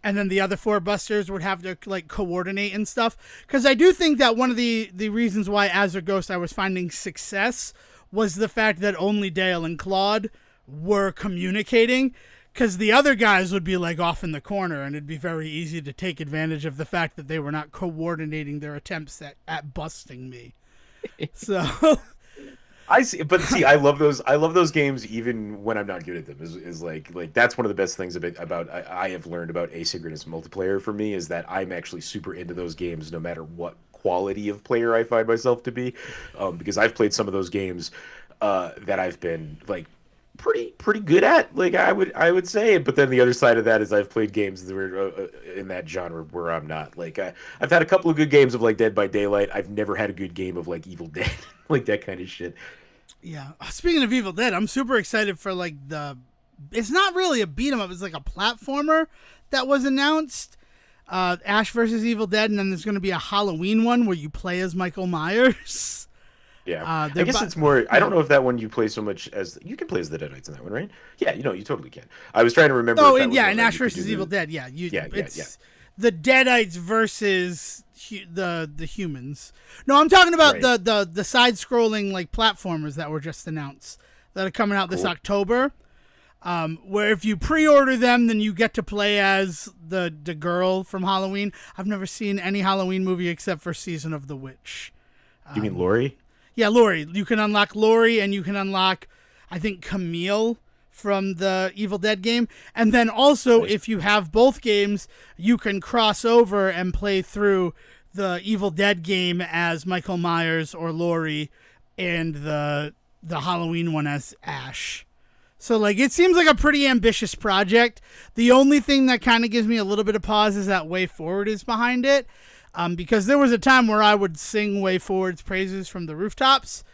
and then the other 4 busters would have to like coordinate and stuff. Because I do think that one of the reasons why as a Ghost I was finding success was the fact that only Dale and Claude were communicating. Because the other guys would be like off in the corner, and it'd be very easy to take advantage of the fact that they were not coordinating their attempts at busting me. So I see, but see, I love those games even when I'm not good at them. Is like that's one of the best things about I have learned about asynchronous multiplayer for me is that I'm actually super into those games no matter what quality of player I find myself to be, because I've played some of those games that I've been like pretty good at, like I would say. But then the other side of that is I've played games that were in that genre where I'm not. Like I've had a couple of good games of like Dead by Daylight. I've never had a good game of like Evil Dead, like that kind of shit. Yeah. Speaking of Evil Dead, I'm super excited for like it's not really a beat 'em up. It's like a platformer that was announced. Ash versus Evil Dead, and then there's going to be a Halloween one where you play as Michael Myers. Yeah, I guess it's more. I don't know if that one you play so much as you can play as the Deadites in that one, right? Yeah, you totally can. I was trying to remember. Oh, if that and was yeah, one and that Ash you could versus do Evil the- Dead. Yeah, Yeah. the Deadites versus the humans. No, I'm talking about Right. the side scrolling like platformers that were just announced that are coming out this Cool. October. Where if you pre-order them, then you get to play as the girl from Halloween. I've never seen any Halloween movie except for Season of the Witch. You mean Lori? Yeah, Laurie. You can unlock Laurie, and you can unlock, I think, Camille from the Evil Dead game. And then also, Nice. if you have both games, you can cross over and play through the Evil Dead game as Michael Myers or Laurie, and the Halloween one as Ash. So, like, it seems like a pretty ambitious project. The only thing that kind of gives me a little bit of pause is that Way Forward is behind it. Because there was a time where I would sing Way Forward's praises from the rooftops.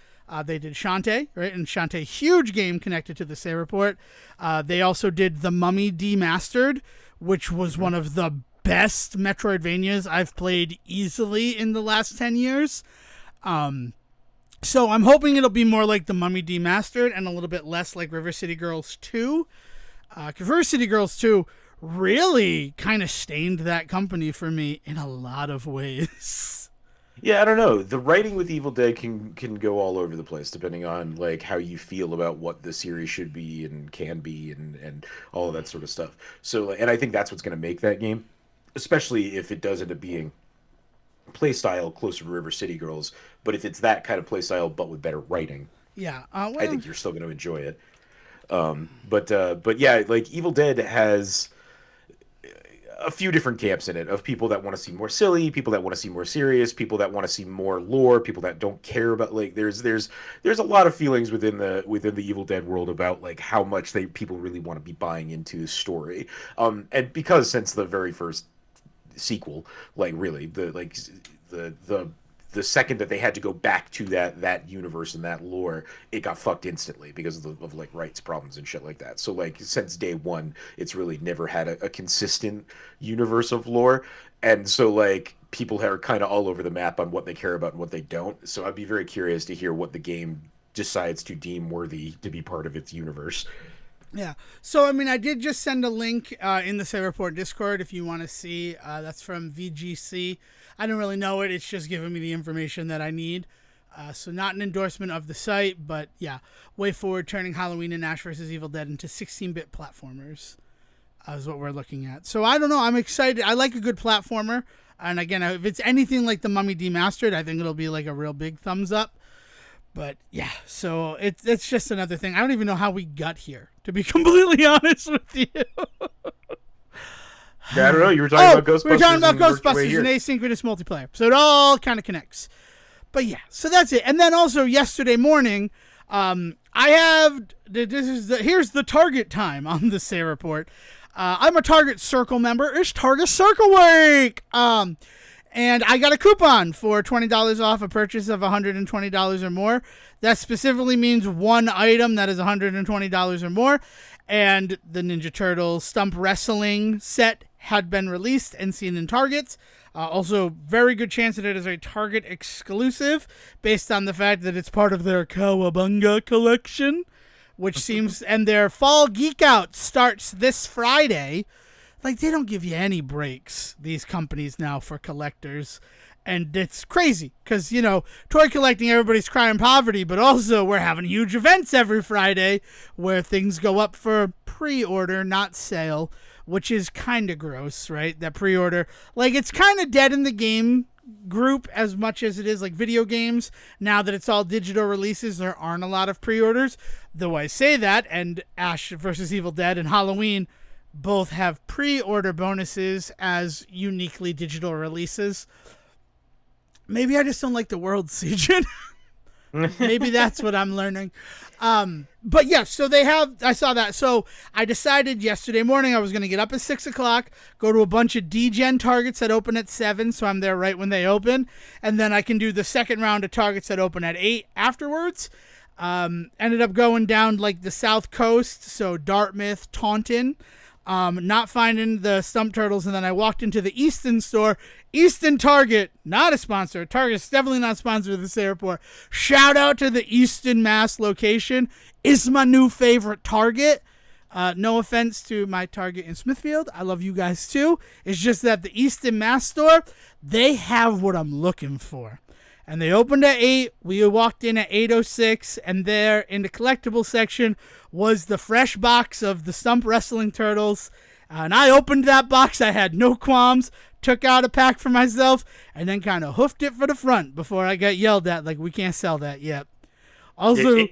They did Shantae, right? And Shantae, huge game connected to the Say Report. They also did The Mummy Demastered, which was one of the best Metroidvanias I've played easily in the last 10 years. So I'm hoping it'll be more like The Mummy Demastered and a little bit less like River City Girls 2. Because River City Girls 2 really kind of stained that company for me in a lot of ways. Yeah, I don't know. The writing with Evil Dead can go all over the place depending on like how you feel about what the series should be and can be and all of that sort of stuff. So, and I think that's what's going to make that game, especially if it does end up being play style closer to River City Girls. But if it's that kind of play style but with better writing, Yeah. I think you're still going to enjoy it. But yeah, like Evil Dead has a few different camps in it of people that want to see more silly, people that want to see more serious, people that want to see more lore, people that don't care about like there's a lot of feelings within the Evil Dead world about like how much people really want to be buying into the story. And because since the very first sequel, like really the second that they had to go back to that universe and that lore, it got fucked instantly because of like rights problems and shit like that. So like since day one, it's really never had a consistent universe of lore, and so like people are kind of all over the map on what they care about and what they don't. So I'd be very curious to hear what the game decides to deem worthy to be part of its universe. Yeah. So, I mean, I did just send a link in the Say Report Discord if you want to see. That's from VGC. I don't really know it. It's just giving me the information that I need. So not an endorsement of the site, but yeah. Way Forward turning Halloween and Ash vs. Evil Dead into 16-bit platformers is what we're looking at. So I don't know. I'm excited. I like a good platformer. And again, if it's anything like The Mummy Demastered, I think it'll be like a real big thumbs up. But yeah, so it's just another thing. I don't even know how we got here, to be completely honest with you. Yeah, I don't know. You were talking about Ghostbusters. We were talking about and worked your way Ghostbusters here. and asynchronous multiplayer. So it all kind of connects. But yeah, so that's it. And then also yesterday morning, I have here's the Target time on the Say Report. I'm a Target Circle member. It's Target Circle Week. And I got a coupon for $20 off a purchase of $120 or more. That specifically means one item that is $120 or more. And the Ninja Turtles Stump Wrestling set had been released and seen in Targets. Also, very good chance that it is a Target exclusive based on the fact that it's part of their Cowabunga collection, which seems, and their Fall Geek Out starts this Friday. Like, they don't give you any breaks, these companies now, for collectors. And it's crazy because, you know, toy collecting, everybody's crying poverty, but also we're having huge events every Friday where things go up for pre-order, not sale, which is kind of gross, right? That pre-order, like, it's kind of dead in the game group as much as it is like video games. Now that it's all digital releases, there aren't a lot of pre-orders. Though I say that, and Ash vs. Evil Dead and Halloween both have pre-order bonuses as uniquely digital releases. Maybe I just don't like the world, Siege. Maybe that's what I'm learning. But yeah, so I saw that. So I decided yesterday morning I was going to get up at 6 o'clock, go to a bunch of DGen targets that open at 7, so I'm there right when they open. And then I can do the second round of targets that open at 8 afterwards. Ended up going down like the South Coast, so Dartmouth, Taunton. Not finding the stump turtles, and then I walked into the Easton store. Easton Target, not a sponsor. Target's definitely not a sponsor of this airport. Shout out to the Easton, Mass location. Is my new favorite Target. No offense to my Target in Smithfield. I love you guys too. It's just that the Easton, Mass store, they have what I'm looking for. And they opened at 8. We walked in at 8:06, and there in the collectible section was the fresh box of the Stump Wrestling Turtles. And I opened that box. I had no qualms, took out a pack for myself, and then kind of hoofed it for the front before I got yelled at like, we can't sell that yet. Also,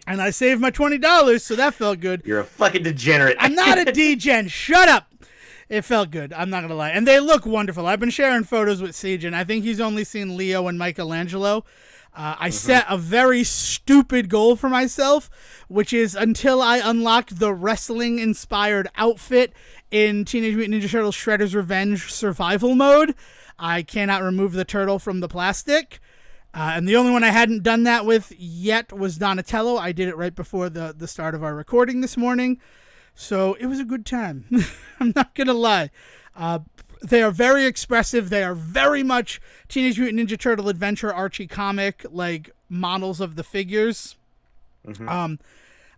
and I saved my $20, so that felt good. You're a fucking degenerate. I'm not a D-Gen. Shut up. It felt good. I'm not going to lie. And they look wonderful. I've been sharing photos with Siege, and I think he's only seen Leo and Michelangelo. I set a very stupid goal for myself, which is until I unlock the wrestling-inspired outfit in Teenage Mutant Ninja Turtles Shredder's Revenge survival mode, I cannot remove the turtle from the plastic. And the only one I hadn't done that with yet was Donatello. I did it right before the start of our recording this morning. So it was a good time. I'm not going to lie. They are very expressive. They are very much Teenage Mutant Ninja Turtle Adventure Archie comic, like models of the figures. I'm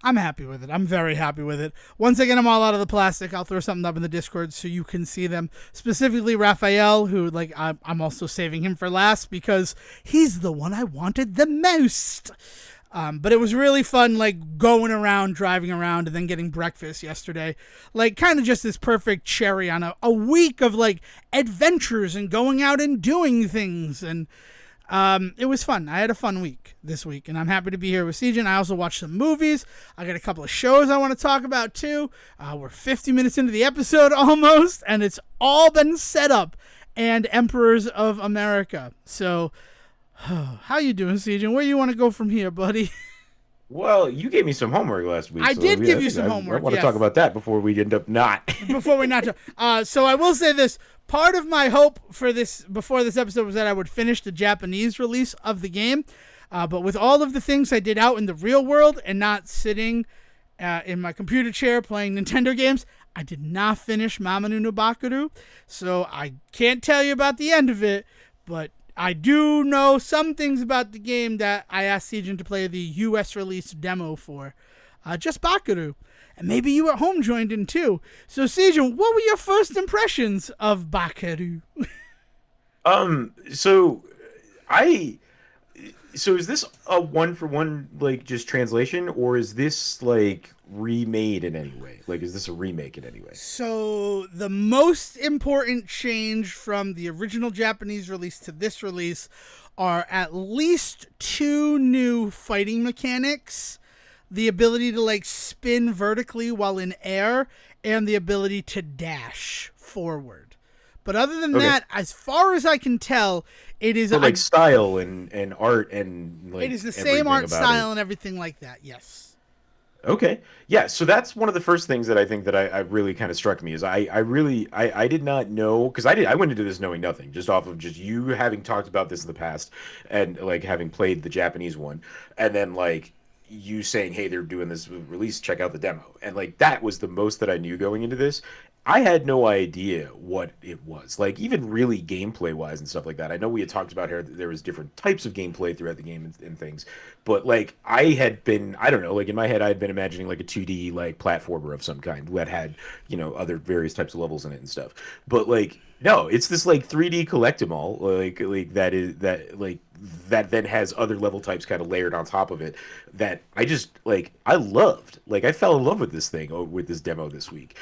happy with it. I'm very happy with it. Once I get them all out of the plastic, I'll throw something up in the Discord so you can see them. Specifically Raphael, who like I'm also saving him for last because he's the one I wanted the most. But it was really fun, like, going around, driving around, and then getting breakfast yesterday. Like, kind of just this perfect cherry on a week of, like, adventures and going out and doing things. And it was fun. I had a fun week this week, and I'm happy to be here with Siege. I also watched some movies. I got a couple of shows I want to talk about, too. We're 50 minutes into the episode almost, and it's all been set up. And Emperors of America. So... how you doing, Siege? And where you want to go from here, buddy? Well, you gave me some homework last week. I did give you some homework. I want to talk about that before we end up not. Before we not. So I will say this. Part of my hope for this before this episode was that I would finish the Japanese release of the game. But with all of the things I did out in the real world and not sitting in my computer chair playing Nintendo games, I did not finish Mamoru no Bakaru. So I can't tell you about the end of it, but... I do know some things about the game that I asked Siegen to play the US release demo for. Just Bakaru. And maybe you at home joined in too. So Siegen, what were your first impressions of Bakaru? So is this a one-for-one, like, just translation, or is this, like, remade in any way? Like, is this a remake in any way? So the most important change from the original Japanese release to this release are at least 2 new fighting mechanics. The ability to, like, spin vertically while in air, and the ability to dash forward. But other than that, as far as I can tell, it is... So, like, style and art and, like... It is the same art style and everything like that, yes. Okay. Yeah, so that's one of the first things that I think that I really kind of struck me is I did not know... Because I went into this knowing nothing, just off of just you having talked about this in the past and, like, having played the Japanese one. And then, like... you saying, hey, they're doing this release, check out the demo. And, like, that was the most that I knew going into this. I had no idea what it was. Like, even really gameplay-wise and stuff like that. I know we had talked about here that there was different types of gameplay throughout the game and things. But, like, I had been, I don't know, like, in my head, I had been imagining, like, a 2D, like, platformer of some kind that had, you know, other various types of levels in it and stuff. But, like, no, it's this, like, 3D collectible, like, that then has other level types kind of layered on top of it that I just, like, I loved. Like, I fell in love with this thing, with this demo this week.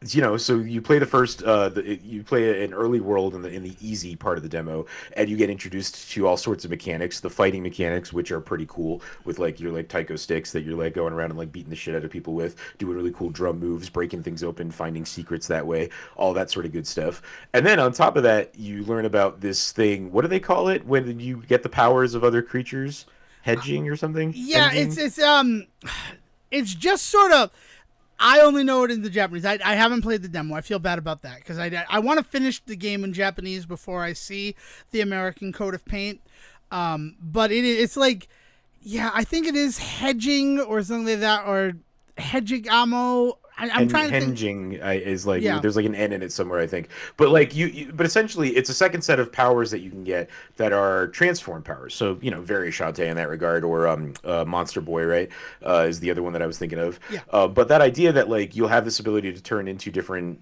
so you play the first, you play an early world in the easy part of the demo, and you get introduced to all sorts of mechanics, the fighting mechanics, which are pretty cool, with like your like taiko sticks that you're like going around and like beating the shit out of people with, doing really cool drum moves, breaking things open, finding secrets that way, all that sort of good stuff. And then on top of that, you learn about this thing. What do they call it when you get the powers of other creatures? Hedging or something? Yeah, Henging? it's just sort of. I only know it in the Japanese. I haven't played the demo. I feel bad about that because I want to finish the game in Japanese before I see the American coat of paint. But it's like, yeah, I think it is hedging or something like that, or hedging. I'm trying to think. Henging is like Yeah, there's like an N in it somewhere, I think. But like but essentially, it's a second set of powers that you can get that are transform powers. So very Shantae in that regard, or Monster Boy, right? Is the other one that I was thinking of. yeah. But that idea that like you'll have this ability to turn into different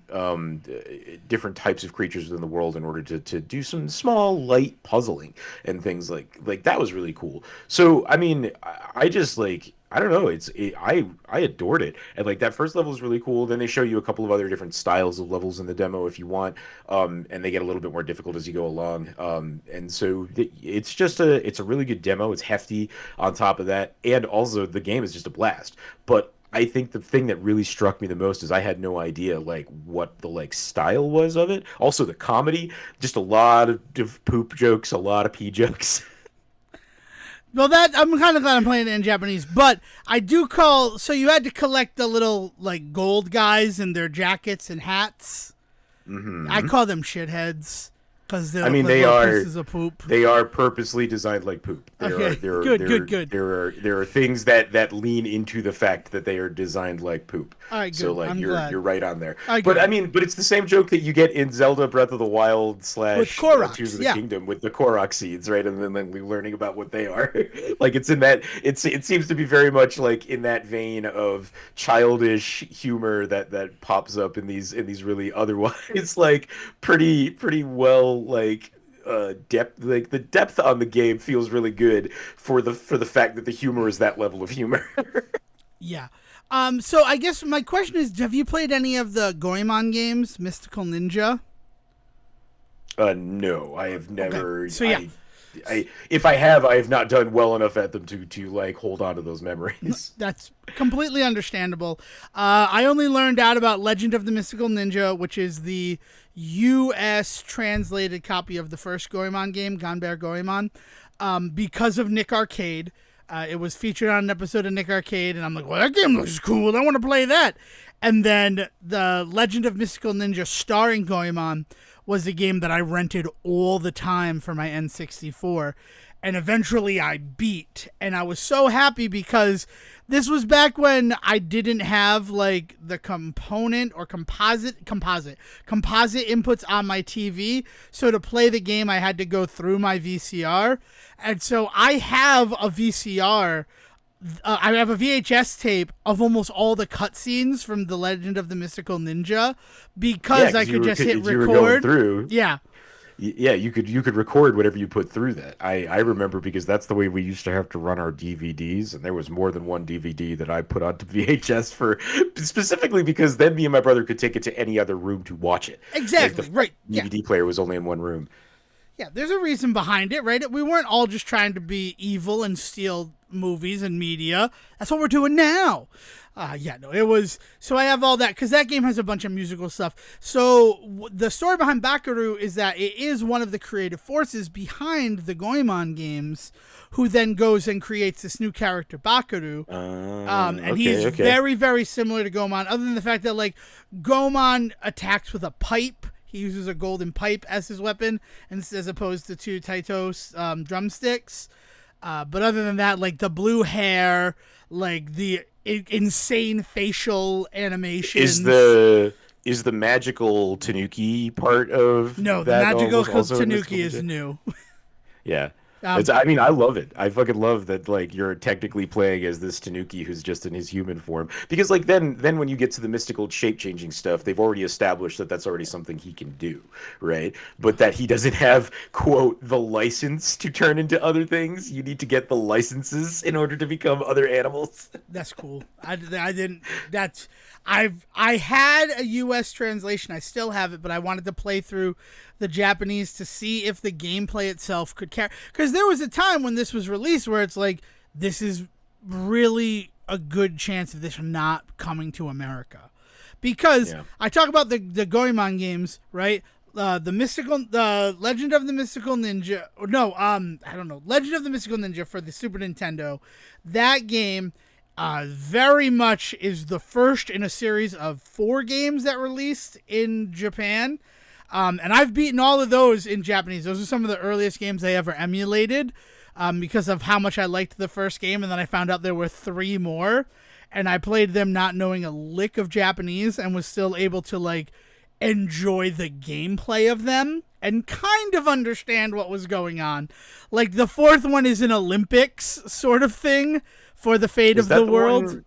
types of creatures within the world in order to do some small light puzzling and things like that was really cool. So I mean, I just like. I don't know. I adored it, and like that first level is really cool. Then they show you a couple of other different styles of levels in the demo if you want, and they get a little bit more difficult as you go along. And so it's a really good demo. It's hefty on top of that, and also the game is just a blast. But I think the thing that really struck me the most is I had no idea like what the like style was of it. Also the comedy, just a lot of poop jokes, a lot of pee jokes. Well, that I'm kind of glad I'm playing it in Japanese, but I do call. So you had to collect the little like gold guys and their jackets and hats. I call them shitheads because they I look mean, like they little are pieces of poop. they are purposely designed like poop. Okay, good. There are things that lean into the fact that they are designed like poop. All right, So good. like I'm glad. you're right on there. All right, But good. I mean, but it's the same joke that you get in Zelda Breath of the Wild With slash Tears Koroks, of the yeah. Kingdom with the Korok seeds, right? And then we're learning about what they are. Like it's in that it seems to be very much like in that vein of childish humor that pops up in these really otherwise like pretty well like depth, like the depth on the game feels really good for the fact that the humor is that level of humor. Yeah. So I guess my question is, have you played any of the Goemon games, Mystical Ninja? No, I have Okay. never. So yeah. I if I have, I have not done well enough at them to like hold on to those memories. That's completely understandable. I only learned out about Legend of the Mystical Ninja, which is the U.S. translated copy of the first Goemon game, Ganbare Goemon, because of Nick Arcade. It was featured on an episode of Nick Arcade, and I'm like, well, that game looks cool. I want to play that. And then the Legend of Mystical Ninja starring Goemon was a game that I rented all the time for my N64. And eventually I beat. And I was so happy because this was back when I didn't have like the component or composite inputs on my TV. So to play the game, I had to go through my VCR. And so I have a VCR. I have a VHS tape of almost all the cutscenes from The Legend of the Mystical Ninja because I could just hit if you were going record. through. Yeah. Yeah, you could record whatever you put through that. I remember because that's the way we used to have to run our DVDs, and there was more than one DVD that I put onto VHS for specifically because then me and my brother could take it to any other room to watch it. Exactly. Like Right. the Yeah. DVD player was only in one room. Yeah, there's a reason behind it, right? We weren't all just trying to be evil and steal movies and media. That's what we're doing now. No, it was. So I have all that because that game has a bunch of musical stuff. So the story behind Bakaru is that it is one of the creative forces behind the Goemon games, who then goes and creates this new character, Bakaru. And he's very, very similar to Goemon, other than the fact that like Goemon attacks with a pipe. He uses a golden pipe as his weapon, and as opposed to two Taitos drumsticks. But other than that, like the blue hair, like the insane facial animations. Is the magical Tanuki part of no? The that magical also in Tanuki Mystical is Ninja? new. Yeah. It's, I mean, I love it. I fucking love that, like, you're technically playing as this Tanuki who's just in his human form. Because, like, then when you get to the mystical shape-changing stuff, they've already established that that's already something he can do, right? But that he doesn't have, quote, the license to turn into other things. You need to get the licenses in order to become other animals. That's cool. I didn't. I had a U.S. translation. I still have it, but I wanted to play through the Japanese to see if the gameplay itself could carry. Because there was a time when this was released where it's like, this is really a good chance of this not coming to America. Because I talk about the Goemon games, right? The Legend of the Mystical Ninja. No, I don't know. Legend of the Mystical Ninja for the Super Nintendo. That game very much is the first in a series of 4 games that released in Japan. And I've beaten all of those in Japanese. Those are some of the earliest games I ever emulated because of how much I liked the first game. And then I found out there were 3 more. And I played them not knowing a lick of Japanese and was still able to, like, enjoy the gameplay of them and kind of understand what was going on. Like, the 4th one is an Olympics sort of thing for the fate of the world.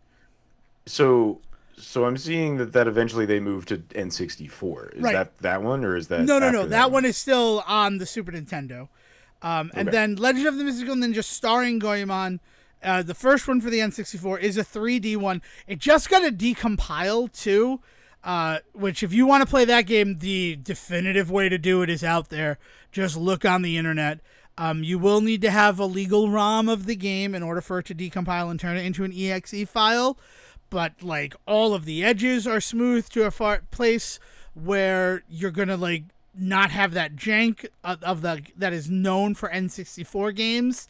So I'm seeing that eventually they moved to N64. Is that one, or is that No. That one is still on the Super Nintendo. And then Legend of the Mystical Ninja starring Goemon, the first one for the N64, is a 3D one. It just got a decompile too, which if you want to play that game, the definitive way to do it is out there. Just look on the internet. You will need to have a legal ROM of the game in order for it to decompile and turn it into an exe file. But, like, all of the edges are smooth to a place where you're going to, like, not have that jank that is known for N64 games.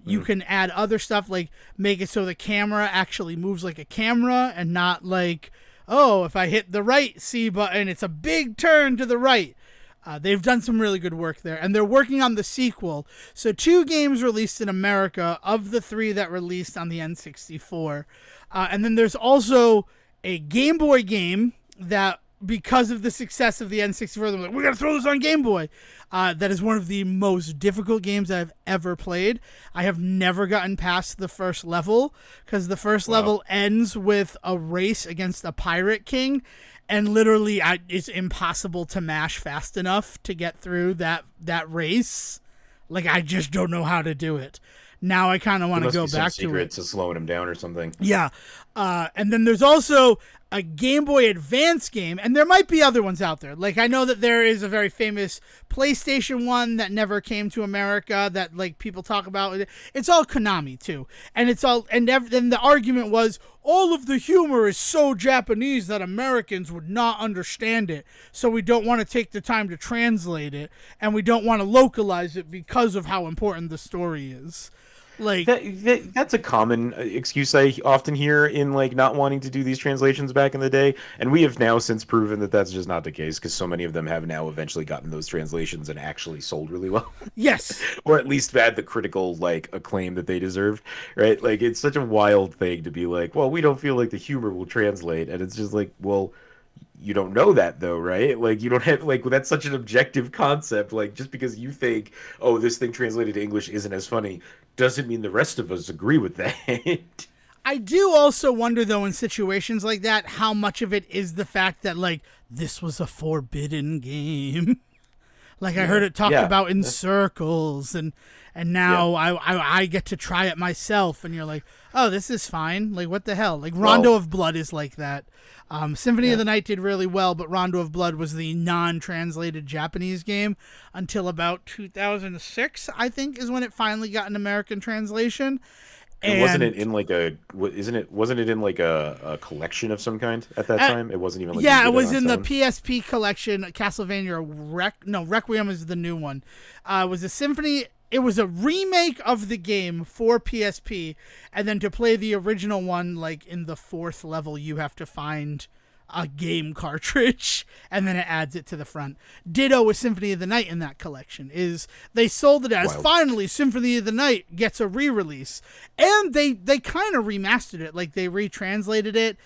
You can add other stuff, like make it so the camera actually moves like a camera and not like, oh, if I hit the right C button, it's a big turn to the right. They've done some really good work there, and they're working on the sequel. So 2 games released in America of the 3 that released on the N64. And then there's also a Game Boy game that, because of the success of the N64, they're like, we got to throw this on Game Boy. That is one of the most difficult games I've ever played. I have never gotten past the first level, because the first level ends with a race against a pirate king, and literally it's impossible to mash fast enough to get through that race. Like, I just don't know how to do it. Now I kind of want to go back to it. To slowing him down or something. Yeah. And then there's also a Game Boy Advance game, and there might be other ones out there. Like, I know that there is a very famous PlayStation one that never came to America that, like, people talk about. It's all Konami too, and then the argument was all of the humor is so Japanese that Americans would not understand it, so we don't want to take the time to translate it, and we don't want to localize it because of how important the story is. Like, that's a common excuse I often hear in, like, not wanting to do these translations back in the day, and we have now since proven that that's just not the case, because so many of them have now eventually gotten those translations and actually sold really well. Yes. Or at least had the critical, like, acclaim that they deserved, right? Like, it's such a wild thing to be like, well, we don't feel like the humor will translate, and it's just like, well, you don't know that though, right? Like, you don't have, like, that's such an objective concept. Like, just because you think, oh, this thing translated to English isn't as funny, doesn't mean the rest of us agree with that. I do also wonder, though, in situations like that, how much of it is the fact that, like, this was a forbidden game. Like, I heard it talked about in circles, and now I get to try it myself, and you're like, oh, this is fine. Like, what the hell? Like, Rondo of Blood is like that. Symphony of the Night did really well, but Rondo of Blood was the non-translated Japanese game until about 2006, I think, is when it finally got an American translation. And wasn't it in like wasn't it in like a collection of some kind at that time? It wasn't even like it was in the PSP collection. Castlevania Requiem is the new one. It was a symphony. It was a remake of the game for PSP, and then to play the original one, like in the 4th level, you have to find a game cartridge, and then it adds it to the front. Ditto with Symphony of the Night in that collection. Is they sold it as Wild. finally Symphony of the Night gets a re-release, and they kind of remastered it, like they retranslated it.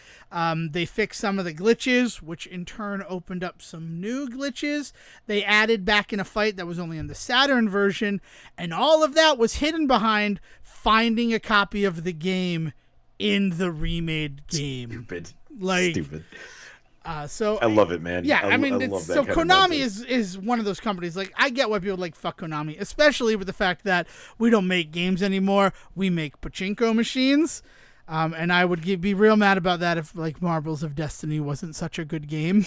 They fixed some of the glitches, which in turn opened up some new glitches. They added back in a fight that was only in the Saturn version, and all of that was hidden behind finding a copy of the game in the remade game. Stupid. So I love it, man. Yeah, I mean, love that so kind of Konami nonsense. is one of those companies. Like, I get why people like fuck Konami, especially with the fact that we don't make games anymore. We make pachinko machines, and I would be real mad about that if like Marbles of Destiny wasn't such a good game.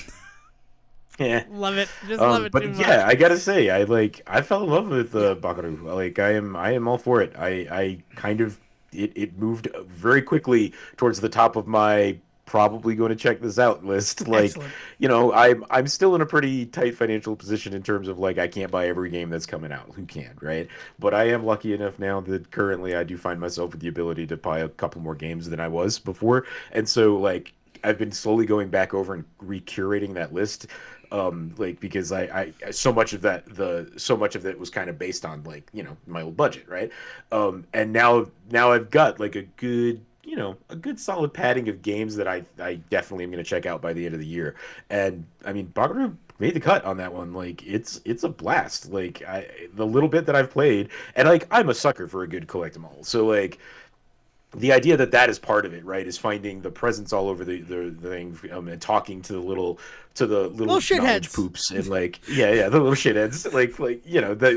Yeah. Love it, just love it but too much. yeah, I gotta say, I fell in love with Bakaru. Like, I am all for it. I kind of it moved very quickly towards the top of my probably going to check this out list. Like, Excellent. I'm still in a pretty tight financial position in terms of like I can't buy every game that's coming out. Who can, right? But I am lucky enough now that currently I do find myself with the ability to buy a couple more games than I was before, and so like I've been slowly going back over and recurating that list. Like, because I so much of that was kind of based on like, my old budget, right? And now I've got like a good solid padding of games that I definitely am going to check out by the end of the year. And I mean, Bakaru made the cut on that one. Like, it's a blast. Like, the little bit that I've played, and like I'm a sucker for a good collectible. So like, the idea that is part of it, right, is finding the presents all over the thing, and talking to the little knowledge shitheads. poops, and like the little shitheads,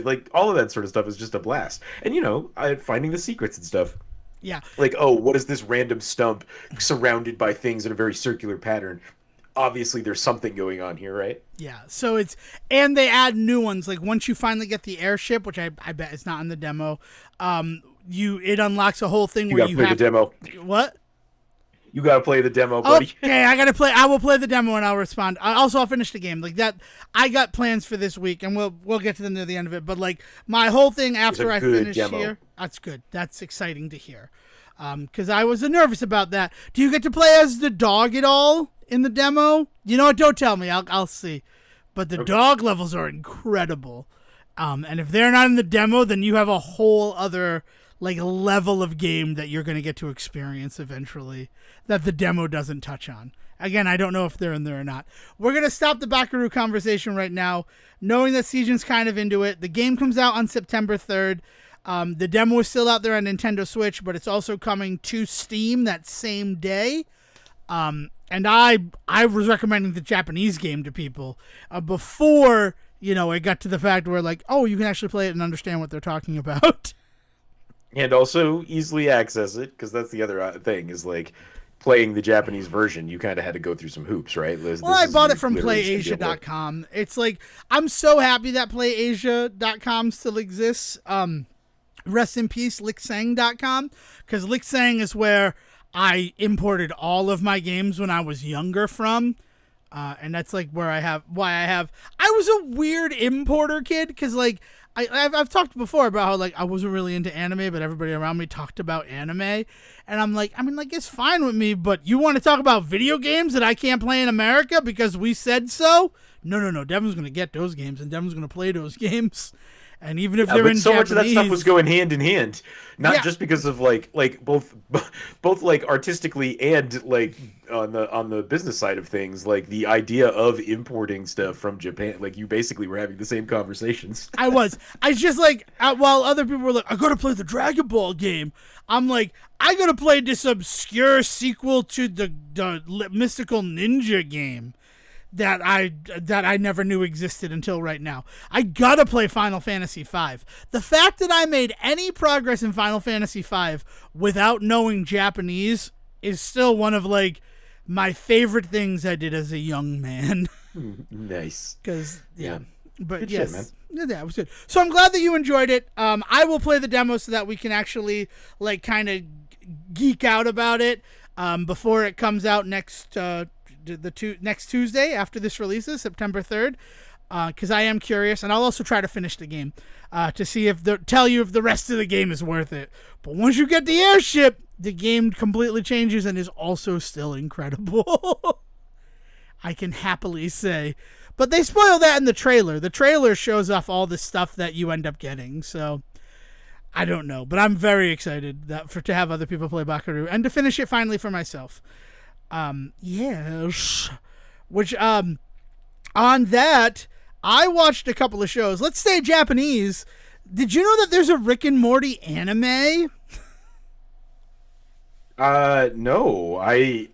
like all of that sort of stuff is just a blast. And finding the secrets and stuff. Yeah. Like, oh, what is this random stump surrounded by things in a very circular pattern? Obviously, there's something going on here, right? Yeah, so and they add new ones. Like, once you finally get the airship, which I bet is not in the demo, it unlocks a whole thing where you play have the demo. What? You gotta play the demo, buddy. Okay, I will play the demo and I'll respond. I'll finish the game like that. I got plans for this week, and we'll get to them near the end of it. But like, my whole thing after I finish here, that's good. That's exciting to hear. Because I was nervous about that. Do you get to play as the dog at all in the demo? You know what? Don't tell me. I'll see. But the dog levels are incredible. And if they're not in the demo, then you have a whole other like level of game that you're going to get to experience eventually that the demo doesn't touch on. Again, I don't know if they're in there or not. We're going to stop the Bakaru conversation right now, knowing that Sejan's kind of into it. The game comes out on September 3rd. The demo is still out there on Nintendo Switch, but it's also coming to Steam that same day. And I was recommending the Japanese game to people before, it got to the fact where like, oh, you can actually play it and understand what they're talking about. And also easily access it, because that's the other thing, is like playing the Japanese version, you kind of had to go through some hoops, right? I bought it from PlayAsia.com. It's like, I'm so happy that PlayAsia.com still exists. Rest in peace, Lixang.com, because Lixang is where I imported all of my games when I was younger from. And that's like where I was a weird importer kid, because like I've talked before about how like I wasn't really into anime, but everybody around me talked about anime, and I'm like, I mean, like, it's fine with me, but you want to talk about video games that I can't play in America because we said so? No, Devon's gonna get those games, and Devon's gonna play those games. And even if they're in so Japanese, much of that stuff was going hand in hand, not just because of like both like artistically and like on the business side of things, like the idea of importing stuff from Japan. Like, you basically were having the same conversations. I just like, while other people were like, I gotta play the Dragon Ball game, I'm like, I gotta play this obscure sequel to the Mystical Ninja game that I never knew existed until right now. I gotta play Final Fantasy V. The fact that I made any progress in Final Fantasy V without knowing Japanese is still one of like my favorite things I did as a young man. Nice. Because but good yes, shit, man. Yeah, it was good. So I'm glad that you enjoyed it. I will play the demo so that we can actually like kind of geek out about it before it comes out next Tuesday after this releases, September 3rd, because I am curious, and I'll also try to finish the game to see tell you if the rest of the game is worth it. But once you get the airship, the game completely changes and is also still incredible. I can happily say. But they spoil that in the trailer. The trailer shows off all the stuff that you end up getting. So I don't know, but I'm very excited to have other people play Bakaru and to finish it finally for myself. Yes. Which on that, I watched a couple of shows. Let's stay Japanese. Did you know that there's a Rick and Morty anime? No. I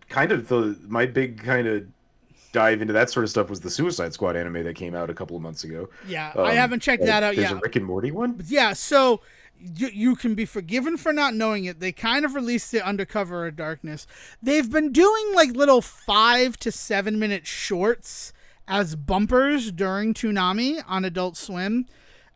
kind of my big kind of dive into that sort of stuff was the Suicide Squad anime that came out a couple of months ago. Yeah, I haven't checked that out yet. There's a Rick and Morty one? Yeah, so you can be forgiven for not knowing it. They kind of released it under cover of darkness. They've been doing like little 5 to 7 minute shorts as bumpers during Toonami on Adult Swim,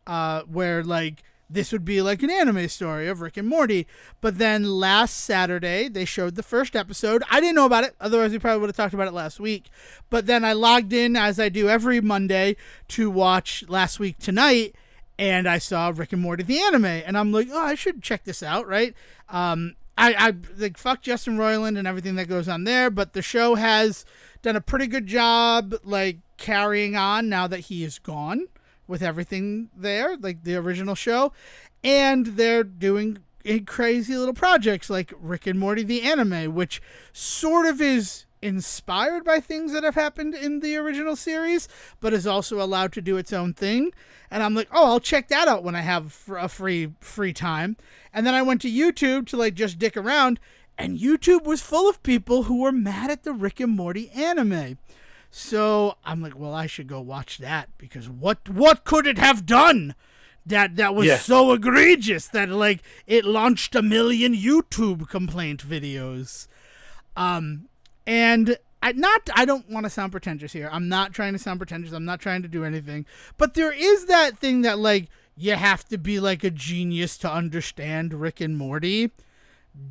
where like this would be like an anime story of Rick and Morty. But then last Saturday, they showed the first episode. I didn't know about it. Otherwise, we probably would have talked about it last week. But then I logged in, as I do every Monday, to watch Last Week Tonight. And I saw Rick and Morty, the anime. And I'm like, oh, I should check this out, right? I like, fuck Justin Roiland and everything that goes on there. But the show has done a pretty good job, like, carrying on now that he is gone, with everything there, like the original show. And they're doing crazy little projects like Rick and Morty the anime, which sort of is inspired by things that have happened in the original series, but is also allowed to do its own thing. And I'm like, oh, I'll check that out when I have a free time. And then I went to YouTube to like just dick around, and YouTube was full of people who were mad at the Rick and Morty anime. So I'm like, well, I should go watch that, because what could it have done that was so egregious that like it launched 1 million YouTube complaint videos? And I don't want to sound pretentious here. I'm not trying to sound pretentious. I'm not trying to do anything. But there is that thing that like you have to be like a genius to understand Rick and Morty.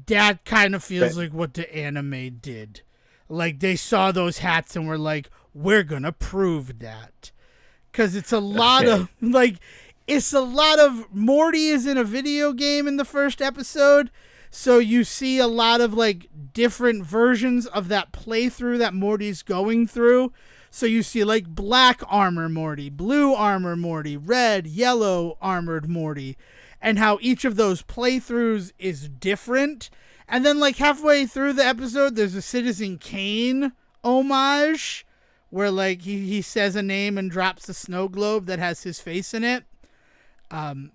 That kind of feels like what the anime did. Like, they saw those hats and were like, we're gonna prove that. Because it's a lot of, like, Morty is in a video game in the first episode, so you see a lot of, like, different versions of that playthrough that Morty's going through. So you see, like, black armor Morty, blue armor Morty, red, yellow armored Morty, and how each of those playthroughs is different. And then, like, halfway through the episode, there's a Citizen Kane homage where, like, he says a name and drops a snow globe that has his face in it.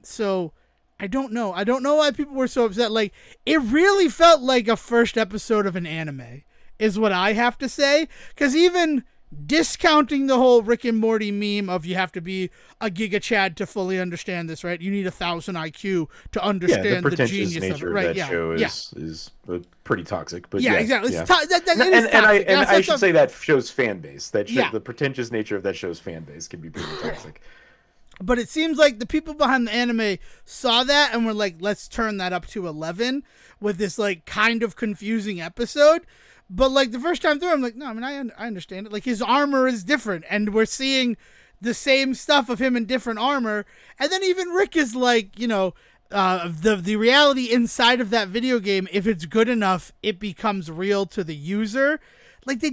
So, I don't know. I don't know why people were so upset. Like, it really felt like a first episode of an anime, is what I have to say. Because even discounting the whole Rick and Morty meme of you have to be a Giga Chad to fully understand this, right? You need 1,000 IQ to understand the genius of it, right? That show is pretty toxic, but exactly. Yeah. And I should say that show's fan base. The pretentious nature of that show's fan base can be pretty toxic. But it seems like the people behind the anime saw that and were like, let's turn that up to 11 with this like kind of confusing episode. But, like, the first time through, I'm like, no, I mean, I understand it. Like, his armor is different, and we're seeing the same stuff of him in different armor. And then even Rick is like, you know, the reality inside of that video game, if it's good enough, it becomes real to the user. Like, they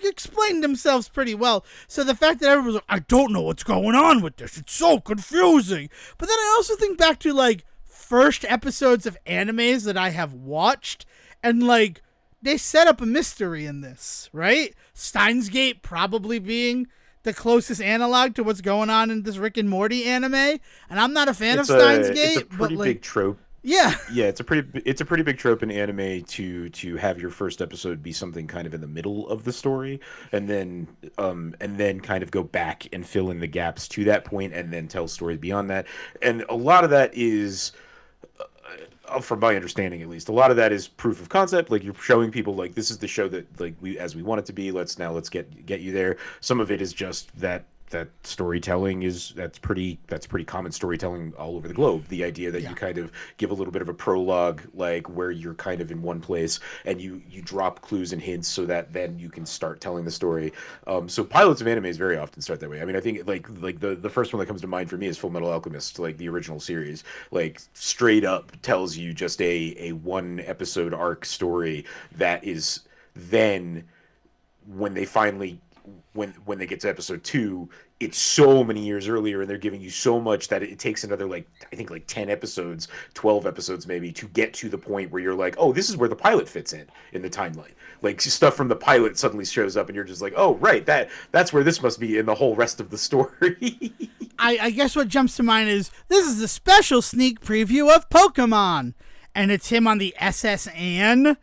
explained themselves pretty well. So the fact that everyone was like, I don't know what's going on with this. It's so confusing. But then I also think back to, like, first episodes of animes that I have watched, and, like, they set up a mystery in this, right? Steins Gate probably being the closest analog to what's going on in this Rick and Morty anime. And I'm not a fan of Steins Gate. It's a pretty big trope. Yeah. Yeah, it's a pretty big trope in anime to have your first episode be something kind of in the middle of the story, and then kind of go back and fill in the gaps to that point, and then tell stories beyond that. And a lot of that is, from my understanding at least, a lot of that is proof of concept. Like, you're showing people, like, this is the show that, like, we want it to be. Let's get you there. Some of it is just that storytelling that's pretty common storytelling all over the globe. The idea that you kind of give a little bit of a prologue, like, where you're kind of in one place and you drop clues and hints so that then you can start telling the story. So pilots of animes very often start that way. I mean, I think like the first one that comes to mind for me is Full Metal Alchemist, like the original series, like straight up tells you just a 1 episode arc story that is then when they finally when they get to episode 2, it's so many years earlier, and they're giving you so much that it takes another, like, I think like 10 episodes, 12 episodes maybe, to get to the point where you're like, oh, this is where the pilot fits in the timeline. Like, stuff from the pilot suddenly shows up, and you're just like, oh, right, that's where this must be in the whole rest of the story. I guess what jumps to mind is this is a special sneak preview of Pokemon, and it's him on the SS Anne,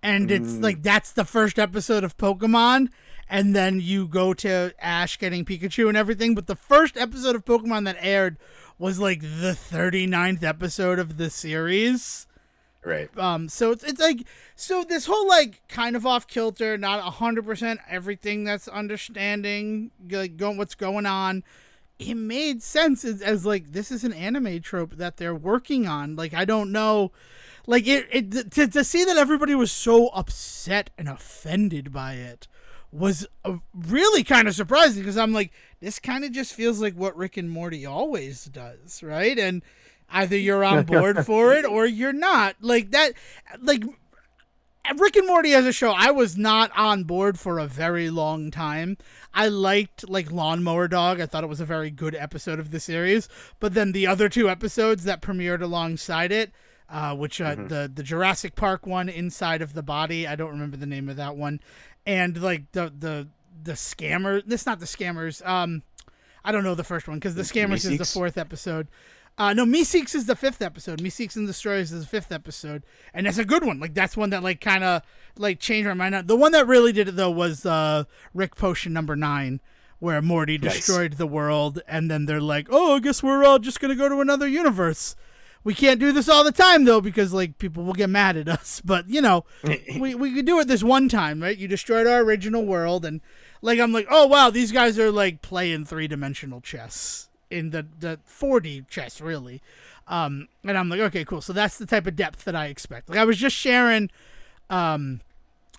and it's like that's the first episode of Pokemon, and then you go to Ash getting Pikachu and everything, but the first episode of Pokemon that aired was like the 39th episode of the series. Right. So it's like, so this whole like kind of off kilter, not 100% everything that's understanding like what's going on. It made sense as like, this is an anime trope that they're working on. Like, I don't know, like to see that everybody was so upset and offended by it was really kind of surprising, because I'm like, this kind of just feels like what Rick and Morty always does, right? And either you're on board for it or you're not. Like that, like Rick and Morty as a show, I was not on board for a very long time. I liked like Lawnmower Dog. I thought it was a very good episode of the series. But then the other 2 episodes that premiered alongside it, which the Jurassic Park one, Inside of the Body, I don't remember the name of that one, and like the Scammer. That's not the Scammers. I don't know the first one, because the Scammers is the 4th episode. No, Meeseeks is the 5th episode. Meeseeks and Destroyers is the 5th episode, and that's a good one. Like, that's one that like kind of like changed my mind. The one that really did it though was Rick Potion number 9, where Morty destroyed the world, and then they're like, "Oh, I guess we're all just gonna go to another universe. We can't do this all the time though, because like people will get mad at us. But you know, we could do it this one time, right? You destroyed our original world, and like I'm like, oh wow, these guys are like playing 3-dimensional chess." In the 4D chess, really. And I'm like, okay, cool. So that's the type of depth that I expect. Like, I was just sharing, I've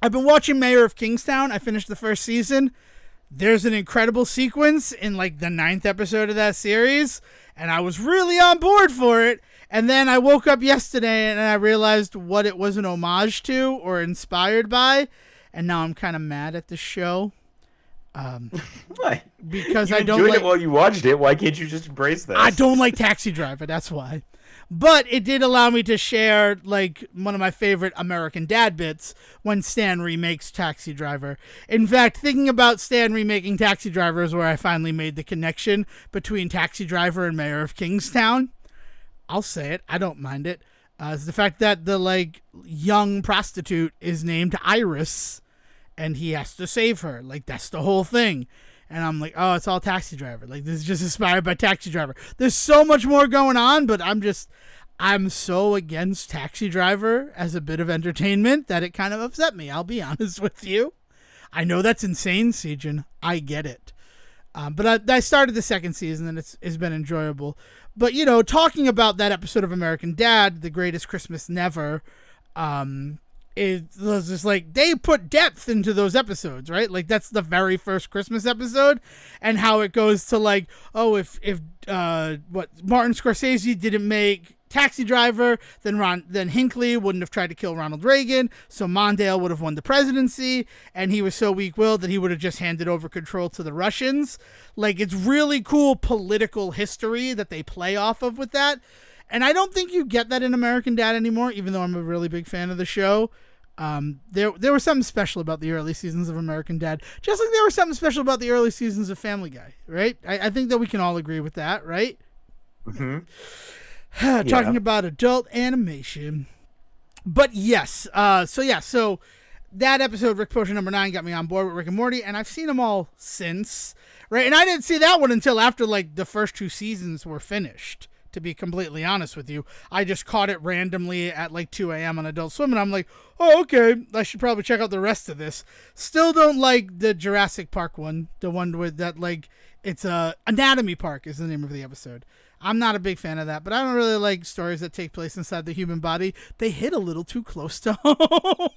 been watching Mayor of Kingstown. I finished the first season. There's an incredible sequence in like the 9th episode of that series, and I was really on board for it. And then I woke up yesterday and I realized what it was an homage to or inspired by, and now I'm kind of mad at the show. Why? Because you I don't enjoyed like it while you watched it. Why can't you just embrace that? I don't like Taxi Driver, that's why. But it did allow me to share like one of my favorite American Dad bits when Stan remakes Taxi Driver. In fact, thinking about Stan remaking Taxi Driver is where I finally made the connection between Taxi Driver and Mayor of Kingstown. I'll say it. I don't mind it. It's the fact that the like young prostitute is named Iris, and he has to save her. Like, that's the whole thing. And I'm like, oh, it's all Taxi Driver. Like, this is just inspired by Taxi Driver. There's so much more going on, but I'm so against Taxi Driver as a bit of entertainment that it kind of upset me. I'll be honest with you. I know that's insane, Sejan. I get it. But I started the 2nd season, and it's been enjoyable. But, you know, talking about that episode of American Dad, The Greatest Christmas Never, it was just like they put depth into those episodes, right? Like, that's the very first Christmas episode, and how it goes to like, oh, if Martin Scorsese didn't make Taxi Driver, then Hinckley wouldn't have tried to kill Ronald Reagan, so Mondale would have won the presidency, and he was so weak-willed that he would have just handed over control to the Russians. Like, it's really cool political history that they play off of with that. And I don't think you get that in American Dad anymore, even though I'm a really big fan of the show. There was something special about the early seasons of American Dad, just like there was something special about the early seasons of Family Guy, right? I think that we can all agree with that, right? Mm-hmm. Talking about adult animation. But yes, so that episode, Rick Potion number 9, got me on board with Rick and Morty, and I've seen them all since, right? And I didn't see that one until after like the first 2 seasons were finished. To be completely honest with you, I just caught it randomly at like 2 a.m. on Adult Swim, and I'm like, oh, okay, I should probably check out the rest of this. Still don't like the Jurassic Park one, the one with that, like, it's Anatomy Park is the name of the episode. I'm not a big fan of that, but I don't really like stories that take place inside the human body. They hit a little too close to home.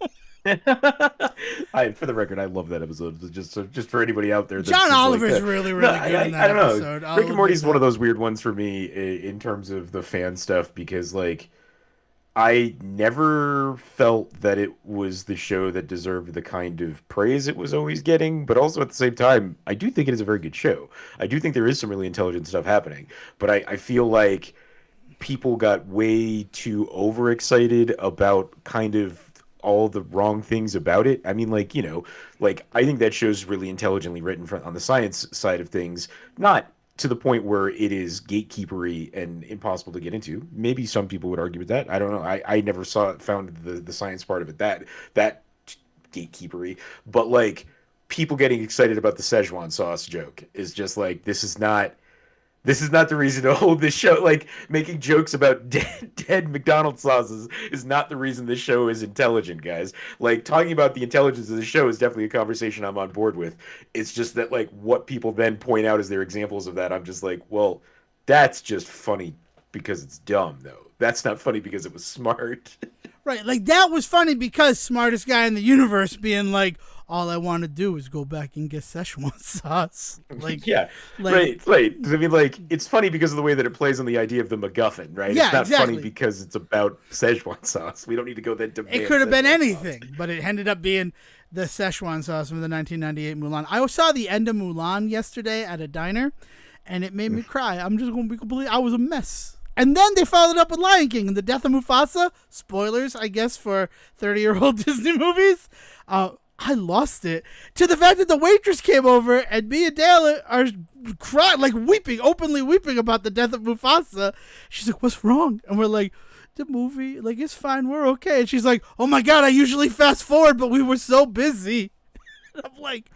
For the record, I love that episode. Just for anybody out there, John Oliver's like, really good in that episode. Rick and Morty's one of those weird ones for me in terms of the fan stuff, because like I never felt that it was the show that deserved the kind of praise it was always getting, but also at the same time, I do think it is a very good show. I do think there is some really intelligent stuff happening, but I feel like people got way too overexcited about kind of all the wrong things about it. I mean, like, like I think that show's really intelligently written on the science side of things, not to the point where it is gatekeepery and impossible to get into. Maybe some people would argue with that. I don't know. I never found the science part of it that gatekeepery, but like people getting excited about the Szechuan sauce joke is just like this is not the reason to hold this show. Like making jokes about dead McDonald's sauces is not the reason this show is intelligent, guys. Like talking about the intelligence of the show is definitely a conversation I'm on board with. It's just that like what people then point out as their examples of that, I'm just like, well, that's just funny because it's dumb, though. That's not funny because it was smart. Right, like that was funny because smartest guy in the universe being like, all I want to do is go back and get Szechuan sauce. Like, yeah, like, right. I mean, like, it's funny because of the way that it plays on the idea of the MacGuffin, right? Yeah, it's not exactly. funny because it's about Szechuan sauce. We don't need to go that deep. It could have been anything, but it ended up being the Szechuan sauce from the 1998 Mulan. I saw the end of Mulan yesterday at a diner, and it made me cry. I'm just going to be completely... I was a mess. And then they followed up with Lion King and the death of Mufasa. Spoilers, I guess, for 30-year-old Disney movies. I lost it to the fact that the waitress came over and me and Dale are crying, like weeping, openly weeping about the death of Mufasa. She's like, "What's wrong?" And we're like, "The movie, like, it's fine. We're okay." And she's like, "Oh my God, I usually fast forward, but we were so busy." I'm like,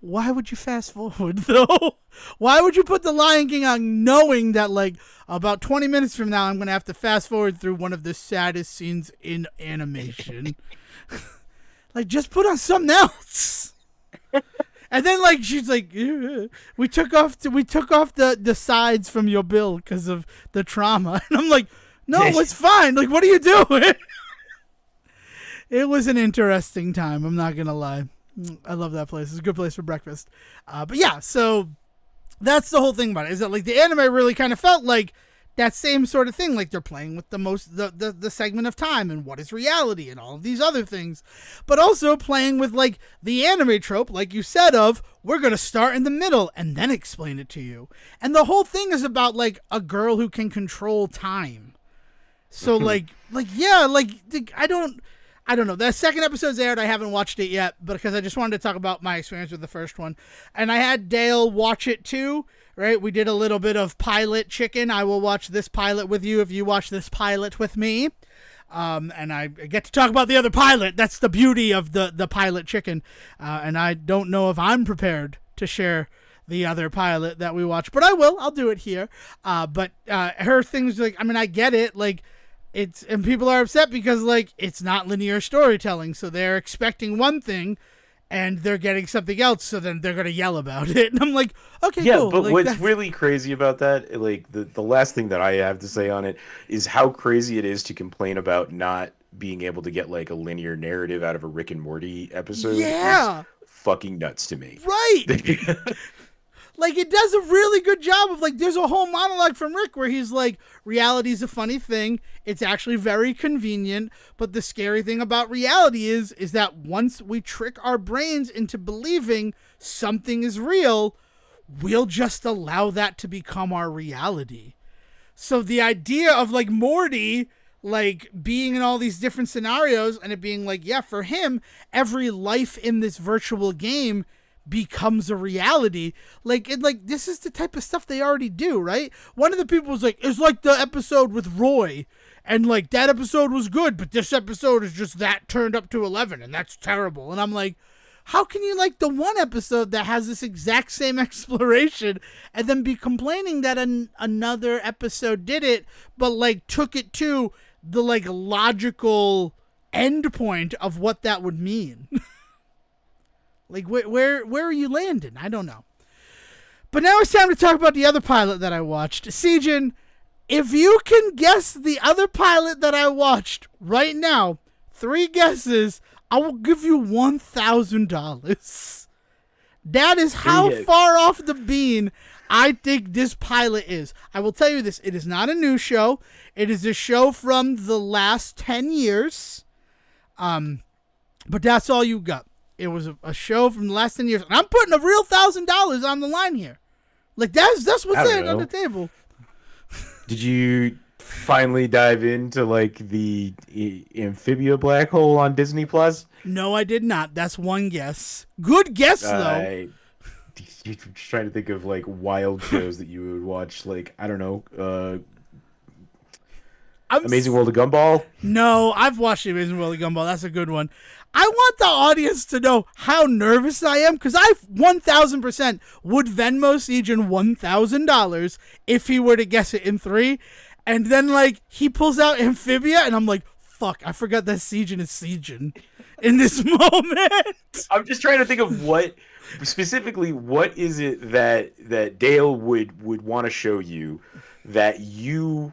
why would you fast forward, though? Why would you put The Lion King on knowing that, like, about 20 minutes from now, I'm going to have to fast forward through one of the saddest scenes in animation? Like, just put on something else. And then, like, she's like, "Ew. we took off the sides from your bill because of the trauma." And I'm like, no, it's fine. Like, what are you doing? It was an interesting time. I'm not going to lie. I love that place. It's a good place for breakfast. But yeah, so that's the whole thing about it, is that like the anime really kind of felt like that same sort of thing. Like they're playing with the segment of time and what is reality and all of these other things, but also playing with like the anime trope, like you said, of we're going to start in the middle and then explain it to you. And the whole thing is about like a girl who can control time. So yeah, I don't know. The second episode's aired. I haven't watched it yet, but because I just wanted to talk about my experience with the first one. And I had Dale watch it too, right? We did a little bit of pilot chicken. I will watch this pilot with you if you watch this pilot with me. And I get to talk about the other pilot. That's the beauty of the pilot chicken. And I don't know if I'm prepared to share the other pilot that we watched, but I will. I'll do it here. But her things, like, I mean, I get it. Like, and people are upset because like it's not linear storytelling, so they're expecting one thing and they're getting something else, so then they're gonna yell about it. And I'm like, okay, yeah, cool. but like, what's really crazy about that, like the last thing that I have to say on it is how crazy it is to complain about not being able to get like a linear narrative out of a Rick and Morty episode. Yeah, is fucking nuts to me. Right. Like, it does a really good job of, like, there's a whole monologue from Rick where he's like, reality's a funny thing. It's actually very convenient. But the scary thing about reality is that once we trick our brains into believing something is real, we'll just allow that to become our reality. So the idea of, like, Morty, like, being in all these different scenarios and it being like, yeah, for him, every life in this virtual game becomes a reality. Like, this is the type of stuff they already do, right? One of the people was like, it's like the episode with Roy, and like that episode was good, but this episode is just that turned up to 11, and that's terrible. And I'm like, how can you like the one episode that has this exact same exploration and then be complaining that another episode did it, but like took it to the like logical end point of what that would mean? Like, where are you landing? I don't know. But now it's time to talk about the other pilot that I watched. Sejin, if you can guess the other pilot that I watched right now, 3 guesses, I will give you $1,000. That is how far off the bean I think this pilot is. I will tell you this. It is not a new show. It is a show from the last 10 years. But that's all you got. It was a show from the last 10 years. And I'm putting a real $1,000 on the line here. Like, that's what's laying on the table. Did you finally dive into, like, the Amphibia black hole on Disney Plus? No, I did not. That's one guess. Good guess, though. You're trying to think of, like, wild shows that you would watch. Like, I don't know, Amazing World of Gumball? No, I've watched The Amazing World of Gumball. That's a good one. I want the audience to know how nervous I am, because I 1,000% would Venmo Siegen $1,000 if he were to guess it in 3. And then, like, he pulls out Amphibia, and I'm like, fuck, I forgot that Siegen is Siegen in this moment. I'm just trying to think of what is it that Dale would want to show you that you...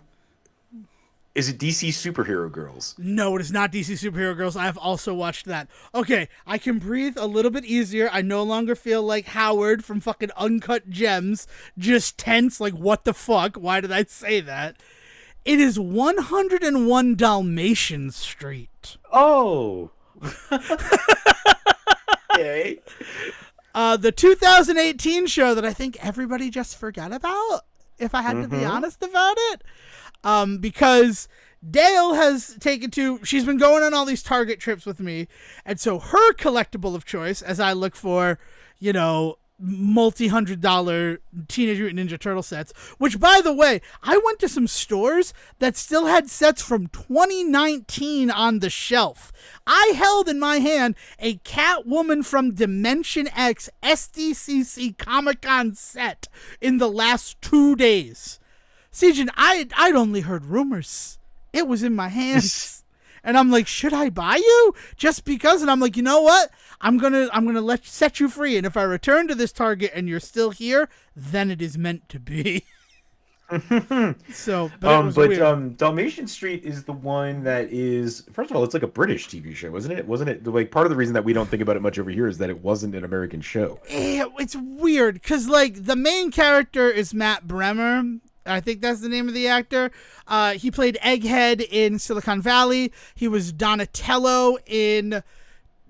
Is it DC Superhero Girls? No, it is not DC Superhero Girls. I have also watched that. Okay, I can breathe a little bit easier. I no longer feel like Howard from fucking Uncut Gems, just tense, like, what the fuck? Why did I say that? It is 101 Dalmatian Street. Oh. Okay. The 2018 show that I think everybody just forgot about, if I had to be honest about it. Because Dale has she's been going on all these Target trips with me. And so her collectible of choice, as I look for, multi-$100 Teenage Mutant Ninja Turtle sets, which, by the way, I went to some stores that still had sets from 2019 on the shelf. I held in my hand a Catwoman from Dimension X SDCC Comic-Con set in the last 2 days. Siegen, I'd only heard rumors. It was in my hands. And I'm like, should I buy you? Just because? And I'm like, you know what? I'm gonna set you free. And if I return to this Target and you're still here, then it is meant to be. So, but Dalmatian Street is the one that is, first of all, it's like a British TV show, isn't it? Wasn't it? Like, part of the reason that we don't think about it much over here is that it wasn't an American show. Yeah, it's weird because, like, the main character is Matt Bremer. I think that's the name of the actor. He played Egghead in Silicon Valley. He was Donatello in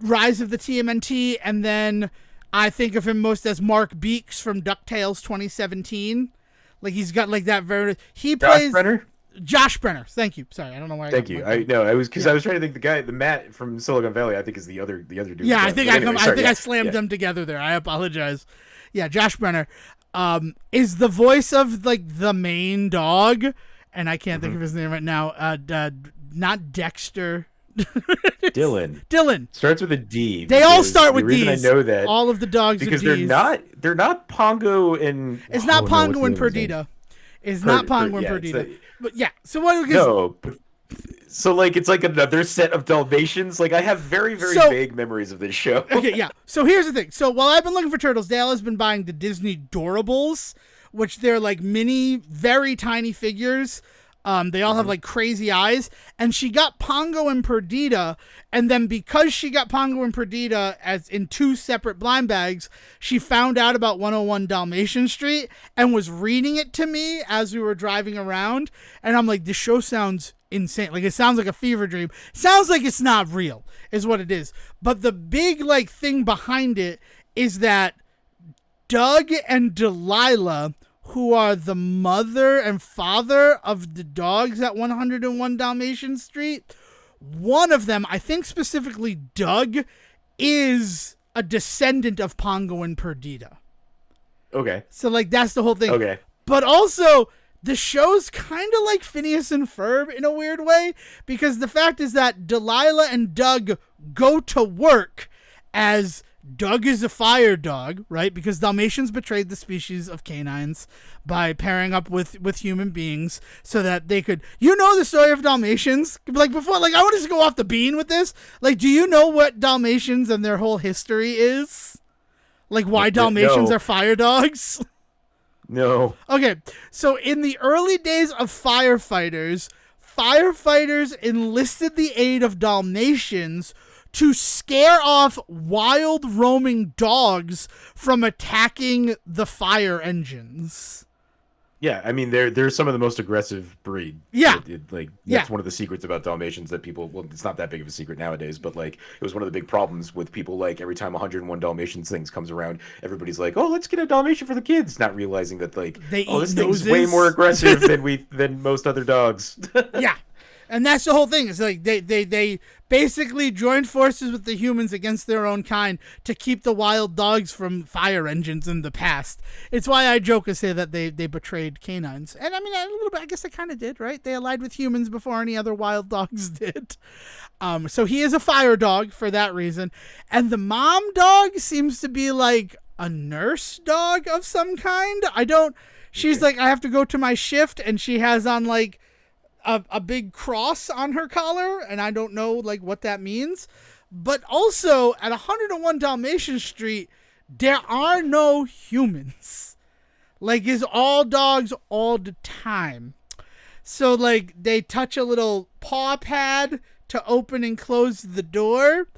Rise of the TMNT. And then I think of him most as Mark Beeks from DuckTales 2017. Like, he's got, like, that very... He plays... Josh Brenner. Thank you. Sorry, I don't know why. Thank you. I was trying to think the Matt from Silicon Valley, I think, is the other dude. Yeah, I think I slammed them together there. I apologize. Yeah, Josh Brenner. Is the voice of, like, the main dog, and I can't think of his name right now. Not Dexter. Dylan starts with a D. They all start with D's. The reason I know that, all of the dogs because are D's. they're not Pongo and it's not Pongo and Perdita. It's not Pongo and Perdita. But yeah, so what? No. So, like, it's like another set of Dalmatians. Like, I have very, very vague memories of this show. Okay, yeah. So here's the thing. So while I've been looking for turtles, Dale has been buying the Disney Doorables, which they're like mini, very tiny figures. They all have like crazy eyes. And she got Pongo and Perdita. And then because she got Pongo and Perdita as in 2 separate blind bags, she found out about 101 Dalmatian Street and was reading it to me as we were driving around. And I'm like, this show sounds insane. Like, it sounds like a fever dream. Sounds like it's not real, is what it is. But the big, like, thing behind it is that Doug and Delilah, who are the mother and father of the dogs at 101 Dalmatian Street, one of them, I think specifically Doug, is a descendant of Pongo and Perdita. Okay. So, like, that's the whole thing. Okay. But also, the show's kind of like Phineas and Ferb in a weird way, because the fact is that Delilah and Doug go to work as Doug is a fire dog, right? Because Dalmatians betrayed the species of canines by pairing up with human beings so that they could... You know the story of Dalmatians? Like, before, like, I want to just go off the bean with this. Like, do you know what Dalmatians and their whole history is? Like, why Dalmatians are fire dogs? No. Okay, so in the early days of firefighters enlisted the aid of Dalmatians to scare off wild roaming dogs from attacking the fire engines. Yeah, I mean they're some of the most aggressive breed. Yeah. That's one of the secrets about Dalmatians that people, well, it's not that big of a secret nowadays, but like it was one of the big problems with people. Like every time 101 Dalmatians things comes around, everybody's like, "Oh, let's get a Dalmatian for the kids," not realizing that like, this thing's way more aggressive than most other dogs. Yeah. And that's the whole thing. It's like they basically joined forces with the humans against their own kind to keep the wild dogs from fire engines in the past. It's why I joke and say that they betrayed canines. And I mean, a little bit, I guess they kind of did, right? They allied with humans before any other wild dogs did. So he is a fire dog for that reason. And the mom dog seems to be like a nurse dog of some kind. She's like, I have to go to my shift, and she has on like a big cross on her collar, and I don't know like what that means. But also at 101 Dalmatian Street, there are no humans. Like, it's all dogs all the time. So like they touch a little paw pad to open and close the door.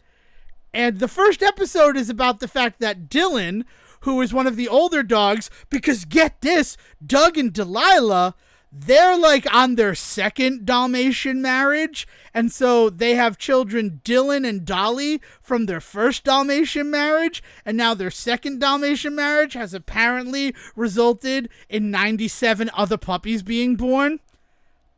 And the first episode is about the fact that Dylan, who is one of the older dogs, because get this, Doug and Delilah, they're like on their second Dalmatian marriage. And so they have children, Dylan and Dolly, from their first Dalmatian marriage. And now their second Dalmatian marriage has apparently resulted in 97 other puppies being born.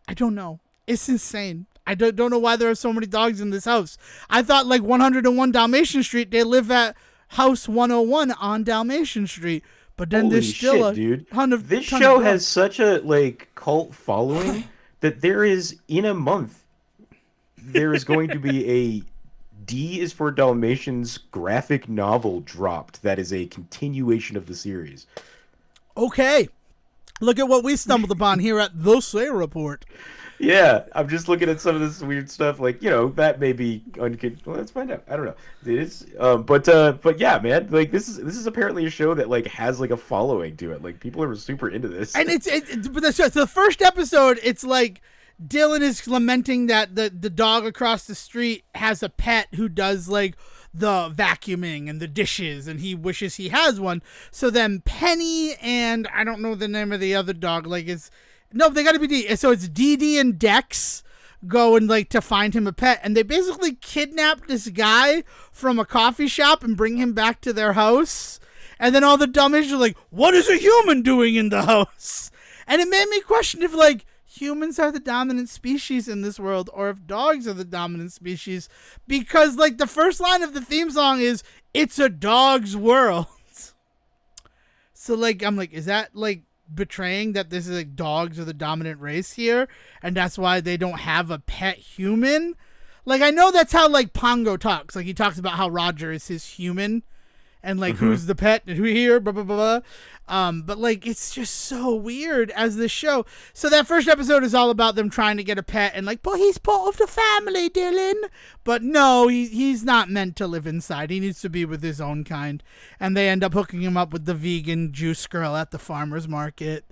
I don't know. It's insane. I don't know why there are so many dogs in this house. I thought like 101 Dalmatian Street, they live at house 101 on Dalmatian Street. But then Holy there's still shit, dude. This ton show of has such a like cult following that there is, in a month, there is going to be a D is for Dalmatians graphic novel dropped that is a continuation of the series. Okay. Look at what we stumbled upon here at The Say Report. Yeah, I'm just looking at some of this weird stuff. Like, that may be well, let's find out. I don't know. It's but yeah, man. Like this is apparently a show that like has like a following to it. Like people are super into this. And but the first episode, it's like Dylan is lamenting that the dog across the street has a pet who does like the vacuuming and the dishes, and he wishes he has one. So then Penny and I don't know the name of the other dog. Like no, they got to be D. So it's Dee Dee and Dex go and like to find him a pet, and they basically kidnap this guy from a coffee shop and bring him back to their house. And then all the Dalmatians are like, "What is a human doing in the house?" And it made me question if like humans are the dominant species in this world, or if dogs are the dominant species, because like the first line of the theme song is "It's a dog's world." So like I'm like, is that like betraying that this is like dogs are the dominant race here, and that's why they don't have a pet human? Like I know that's how like Pongo talks. Like he talks about how Roger is his human, and like who's the pet and who here, blah blah blah. But like it's just so weird as this show. So that first episode is all about them trying to get a pet, and like, but he's part of the family, Dylan. But no, he's not meant to live inside. He needs to be with his own kind. And they end up hooking him up with the vegan juice girl at the farmer's market.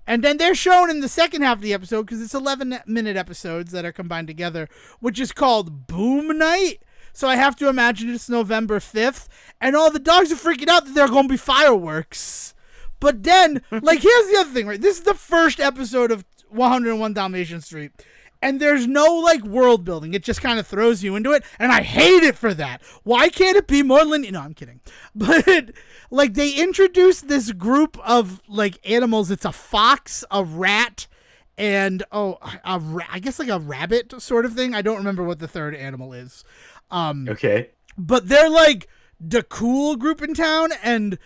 And then they're shown in the second half of the episode, because it's 11-minute episodes that are combined together, which is called Boom Night. So I have to imagine it's November 5th, and all the dogs are freaking out that there are going to be fireworks. But then, like, here's the other thing, right? This is the first episode of 101 Dalmatian Street, and there's no, like, world building. It just kind of throws you into it, and I hate it for that. Why can't it be more linear? No, I'm kidding. But, like, they introduced this group of, like, animals. It's a fox, a rat, and, I guess, like, a rabbit sort of thing. I don't remember what the third animal is. Okay. But they're, like, the cool group in town, and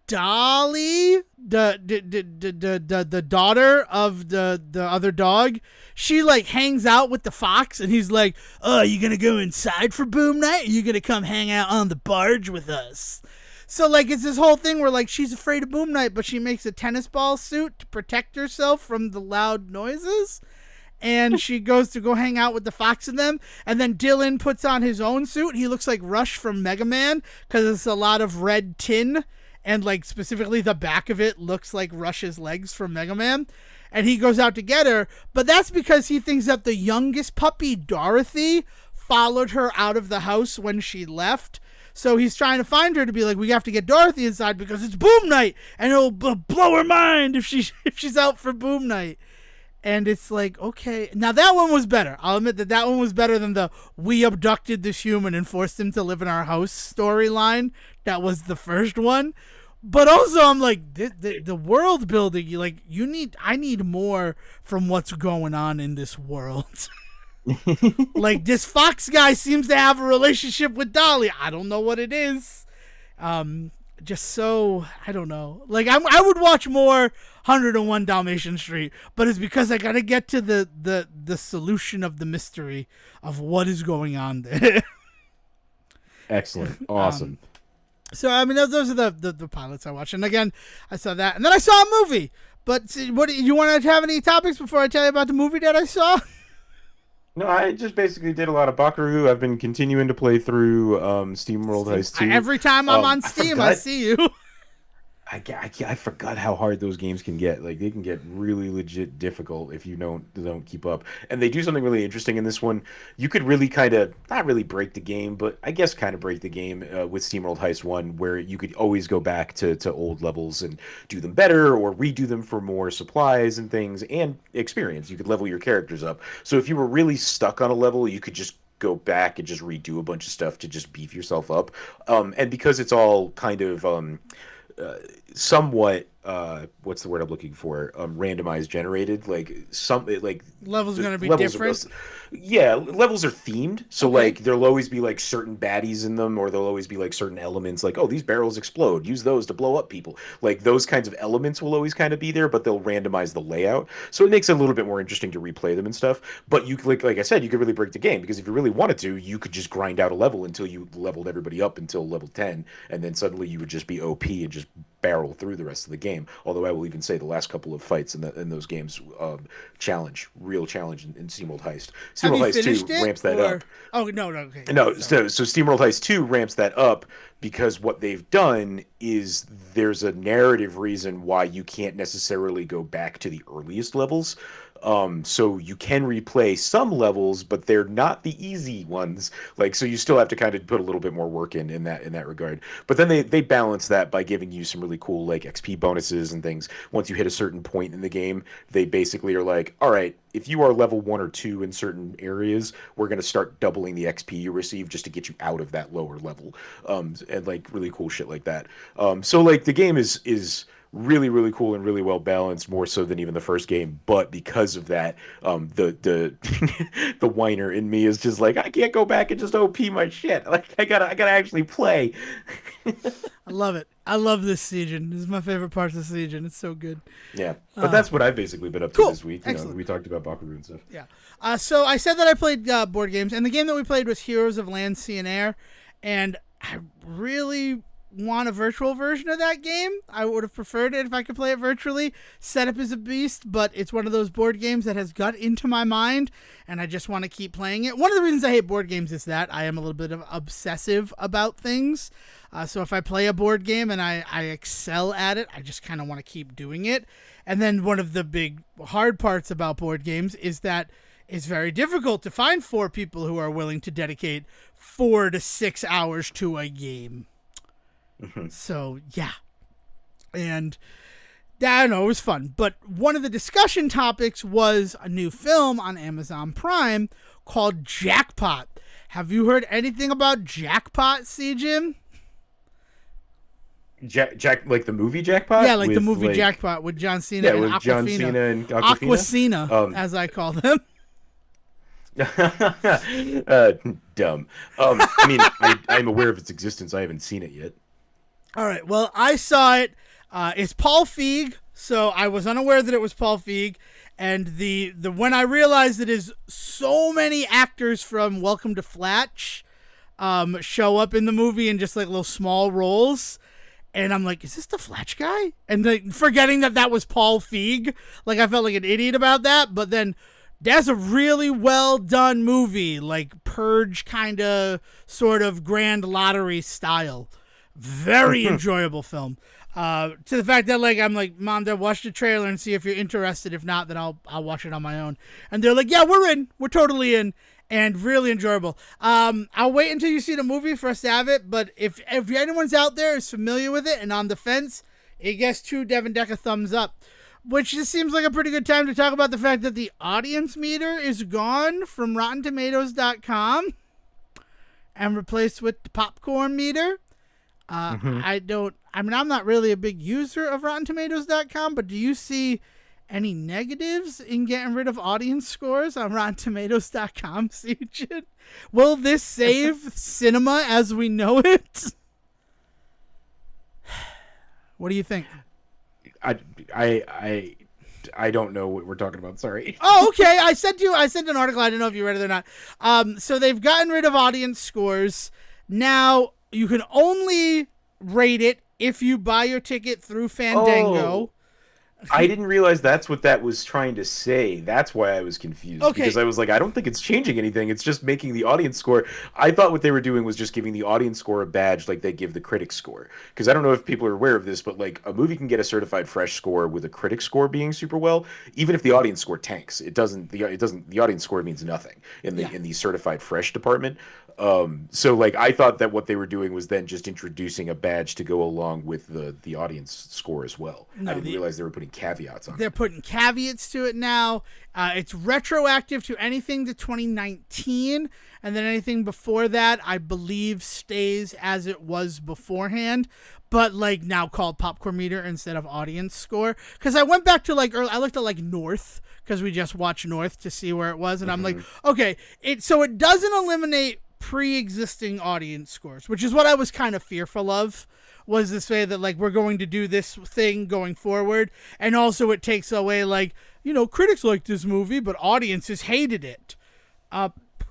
Dolly, the daughter of the other dog, she like hangs out with the fox, and he's like, "Oh, you gonna go inside for Boom Night? Or you gonna come hang out on the barge with us?" So like it's this whole thing where like she's afraid of Boom Night, but she makes a tennis ball suit to protect herself from the loud noises. And she goes to go hang out with the fox and them. And then Dylan puts on his own suit. He looks like Rush from Mega Man, because it's a lot of red tin. And, like, specifically the back of it looks like Rush's legs from Mega Man. And he goes out to get her. But that's because he thinks that the youngest puppy, Dorothy, followed her out of the house when she left. So he's trying to find her to be like, we have to get Dorothy inside because it's boom night, and it'll blow her mind if she's out for boom night. And it's like, okay. Now, that one was better. I'll admit that one was better than the we abducted this human and forced him to live in our house storyline. That was the first one. But also, I'm like, the world building, like, I need more from what's going on in this world. Like, this Fox guy seems to have a relationship with Dolly. I don't know what it is. Just so, I don't know. Like, I would watch more 101 Dalmatian Street, but it's because I gotta get to the solution of the mystery of what is going on there. Excellent. Awesome. So, I mean, those are the pilots I watched. And again, I saw that. And then I saw a movie. But what you want to have any topics before I tell you about the movie that I saw? No, I just basically did a lot of Buckaroo. I've been continuing to play through SteamWorld Heist 2. Every time I'm on Steam, I see you. I forgot how hard those games can get. Like, they can get really legit difficult if you don't keep up. And they do something really interesting in this one. You could really kind of, not really break the game, but I guess kind of break the game with SteamWorld Heist 1, where you could always go back to old levels and do them better or redo them for more supplies and things and experience. You could level your characters up. So if you were really stuck on a level, you could just go back and just redo a bunch of stuff to just beef yourself up. And because it's all kind of... somewhat what's the word I'm looking for, randomized generated, like levels are going to be different. Levels are themed, so okay. Like there'll always be like certain baddies in them, or there'll always be like certain elements, like, oh, these barrels explode, use those to blow up people. Like those kinds of elements will always kind of be there, but they'll randomize the layout, so it makes it a little bit more interesting to replay them and stuff. But you like I said, you could really break the game, because if you really wanted to, you could just grind out a level until you leveled everybody up until level 10, and then suddenly you would just be OP and just barrel through the rest of the game. Although I will even say the last couple of fights in those games, real challenge in SteamWorld Heist. SteamWorld Heist 2 ramps that up. Oh, no, okay. No, so SteamWorld Heist 2 ramps that up because what they've done is there's a narrative reason why you can't necessarily go back to the earliest levels. So you can replay some levels, but they're not the easy ones. Like, so you still have to kind of put a little bit more work in that regard. But then they balance that by giving you some really cool like XP bonuses and things. Once you hit a certain point in the game, they basically are like, all right, if you are level 1 or 2 in certain areas, we're going to start doubling the XP you receive just to get you out of that lower level. And like really cool shit like that. So like the game is really, really cool and really well balanced, more so than even the first game. But because of that, the the whiner in me is just like, I can't go back and just OP my shit. Like I gotta actually play. I love it. I love this season. This is my favorite part of the season. It's so good. Yeah, but that's what I've basically been up to this week. We talked about Buckaroo and stuff. Yeah. So I said that I played board games, and the game that we played was Heroes of Land, Sea, and Air, and I really want a virtual version of that game. I would have preferred it if I could play it virtually. Setup is a beast, but it's one of those board games that has got into my mind, and I just want to keep playing it. One of the reasons I hate board games is that I am a little bit of obsessive about things. So if I play a board game and I excel at it, I just kind of want to keep doing it. And then one of the big hard parts about board games is that it's very difficult to find 4 people who are willing to dedicate 4 to 6 hours to a game. So, yeah. And I don't know, it was fun. But one of the discussion topics was a new film on Amazon Prime called Jackpot. Have you heard anything about Jackpot, C-Jim? Jack, like the movie Jackpot? Yeah, like the movie Jackpot with John Cena and Aquafina. John Cena and Aquafina, as I call them. Dumb. I mean, I'm aware of its existence. I haven't seen it yet. All right. Well, I saw it. It's Paul Feig, so I was unaware that it was Paul Feig. And the when I realized it is so many actors from Welcome to Flatch show up in the movie in just like little small roles. And I'm like, is this the Flatch guy? And like, forgetting that was Paul Feig. Like, I felt like an idiot about that. But then that's a really well done movie, like Purge kind of sort of Grand Lottery style. Very enjoyable film. To the fact that like I'm like, Mom, Dad, watch the trailer and see if you're interested. If not, then I'll watch it on my own. And they're like, yeah, we're in. We're totally in. and really enjoyable. I'll wait until you see the movie for us to have it, but if anyone's out there is familiar with it and on the fence, it gets 2 Devon Decker thumbs up. Which just seems like a pretty good time to talk about the fact that the audience meter is gone from RottenTomatoes.com and replaced with the popcorn meter. I'm not really a big user of RottenTomatoes.com, but do you see any negatives in getting rid of audience scores on RottenTomatoes.com, CJ? Will this save cinema as we know it? What do you think? I don't know what we're talking about. Sorry. Oh, okay. I sent an article. I don't know if you read it or not. So they've gotten rid of audience scores. Now you can only rate it if you buy your ticket through Fandango. Oh. I didn't realize that's what that was trying to say. That's why I was confused. Okay. Because I was like, I don't think it's changing anything. It's just making the audience score. I thought what they were doing was just giving the audience score a badge like they give the critic score. Because I don't know if people are aware of this, but like a movie can get a certified fresh score with a critic score being super well, even if the audience score tanks. The audience score means nothing in the certified fresh department. So like I thought that what they were doing was then just introducing a badge to go along with the audience score as well. No, I didn't realize they were putting caveats on They're putting caveats to it now. It's retroactive to anything to 2019, and then anything before that, I believe, stays as it was beforehand, but like now called popcorn meter instead of audience score. Because I went back to I looked at like North, because we just watched North to see where it was, and I'm like, okay, it doesn't eliminate pre-existing audience scores, which is what I was kind of fearful of, was this way that like we're going to do this thing going forward, and also it takes away critics liked this movie but audiences hated it.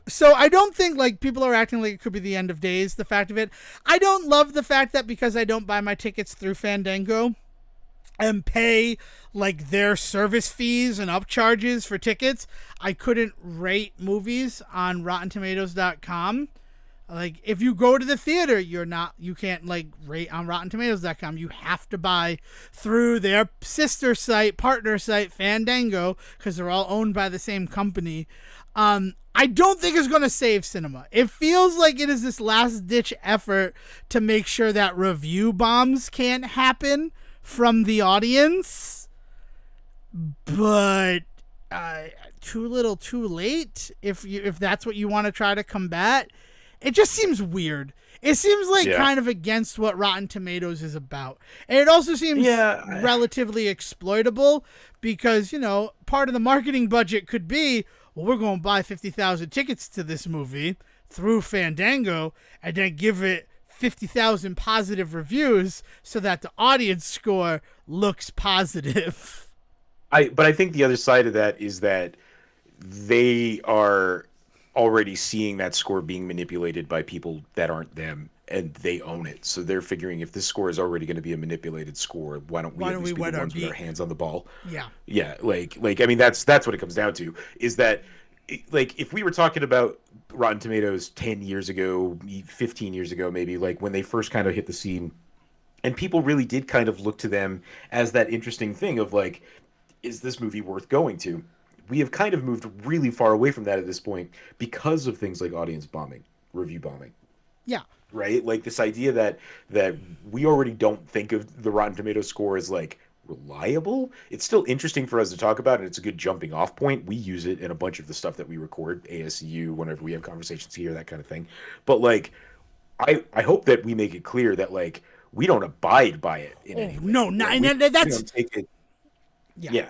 So I don't think like people are acting like it could be the end of days. The fact of it, I don't love the fact that because I don't buy my tickets through Fandango and pay like their service fees and upcharges for tickets, I couldn't rate movies on RottenTomatoes.com. Like if you go to the theater, you can't like rate on RottenTomatoes.com. You have to buy through their sister site, partner site, Fandango, because they're all owned by the same company. I don't think it's going to save cinema. It feels like it is this last ditch effort to make sure that review bombs can't happen from the audience, but too little too late if that's what you want to try to combat. It just seems weird. It seems like kind of against what Rotten Tomatoes is about, and it also seems relatively exploitable because part of the marketing budget could be, well, we're going to buy 50,000 tickets to this movie through Fandango and then give it 50,000 positive reviews so that the audience score looks positive. But I think the other side of that is that they are already seeing that score being manipulated by people that aren't them, and they own it. So they're figuring if this score is already going to be a manipulated score, why don't we at least be the ones with our hands on the ball? Yeah. Like I mean, that's what it comes down to, is that like if we were talking about Rotten Tomatoes 10 years ago, 15 years ago, maybe, like when they first kind of hit the scene, and people really did kind of look to them as that interesting thing of like, is this movie worth going to? We have kind of moved really far away from that at this point because of things like audience bombing, review bombing. Yeah. Right? Like this idea that we already don't think of the Rotten Tomatoes score as like reliable. It's still interesting for us to talk about, and it's a good jumping off point. We use it in a bunch of the stuff that we record, ASU, whenever we have conversations here, that kind of thing. But like, I hope that we make it clear that like we don't abide by it in any way. No, that's take it. Yeah.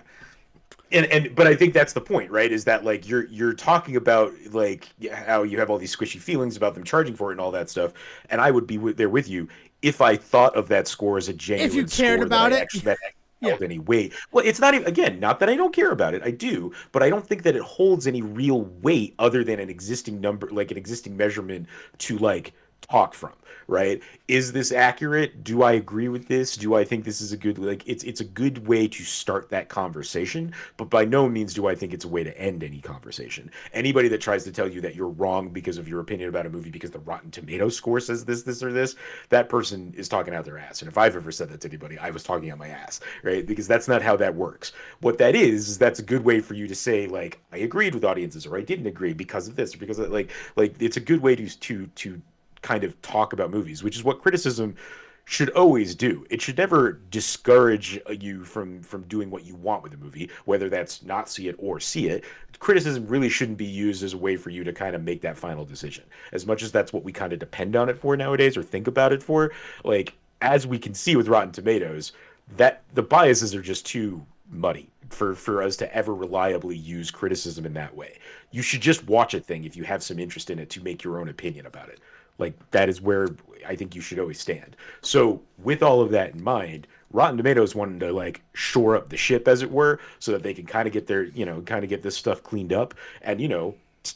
But I think that's the point, right? Is that like you're talking about like how you have all these squishy feelings about them charging for it and all that stuff, and I would be there with you if I thought of that score as a genuine if you cared score about that it. Actually held any weight. Well, it's not even, again, not that I don't care about it, I do, but I don't think that it holds any real weight other than an existing number, like an existing measurement to like talk from, right? Is this accurate? Do I agree with this? Do I think this is a good, like, it's a good way to start that conversation, but by no means do I think it's a way to end any conversation. Anybody that tries to tell you that you're wrong because of your opinion about a movie because the Rotten Tomatoes score says this or this, that person is talking out their ass. And if I've ever said that to anybody, I was talking out my ass, right? Because that's not how that works. What that is that's a good way for you to say, like, I agreed with audiences, or I didn't agree because of this, or because of, like it's a good way to kind of talk about movies, which is what criticism should always do. It should never discourage you from doing what you want with a movie, whether that's not see it or see it. Criticism really shouldn't be used as a way for you to kind of make that final decision. As much as that's what we kind of depend on it for nowadays, or think about it for, like, as we can see with Rotten Tomatoes, that the biases are just too muddy for us to ever reliably use criticism in that way. You should just watch a thing if you have some interest in it to make your own opinion about it. Like, that is where I think you should always stand. So with all of that in mind, Rotten Tomatoes wanted to, like, shore up the ship, as it were, so that they can kind of get their, kind of get this stuff cleaned up. And,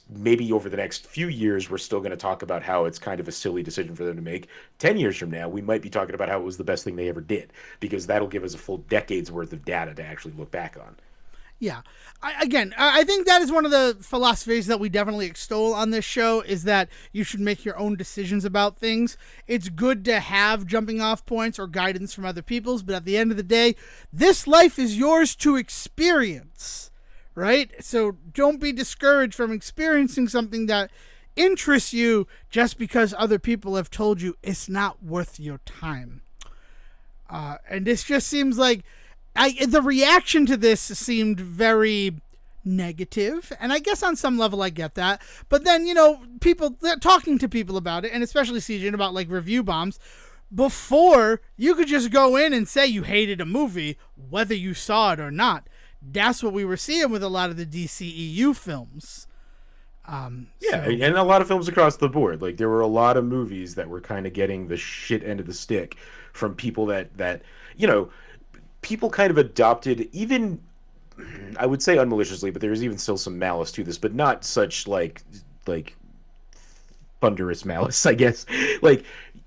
maybe over the next few years, we're still going to talk about how it's kind of a silly decision for them to make. 10 years from now, we might be talking about how it was the best thing they ever did, because that'll give us a full decade's worth of data to actually look back on. Yeah. I think that is one of the philosophies that we definitely extol on this show, is that you should make your own decisions about things. It's good to have jumping off points or guidance from other people's, but at the end of the day, this life is yours to experience, right? So don't be discouraged from experiencing something that interests you just because other people have told you it's not worth your time. And this just seems like the reaction to this seemed very negative, and I guess on some level I get that. But then, people talking to people about it, and especially CJ, about like review bombs, before you could just go in and say you hated a movie, whether you saw it or not. That's what we were seeing with a lot of the DCEU films. And a lot of films across the board. Like, there were a lot of movies that were kind of getting the shit end of the stick from people that people kind of adopted, even, I would say unmaliciously, but there's even still some malice to this, but not such like thunderous malice, I guess. Like,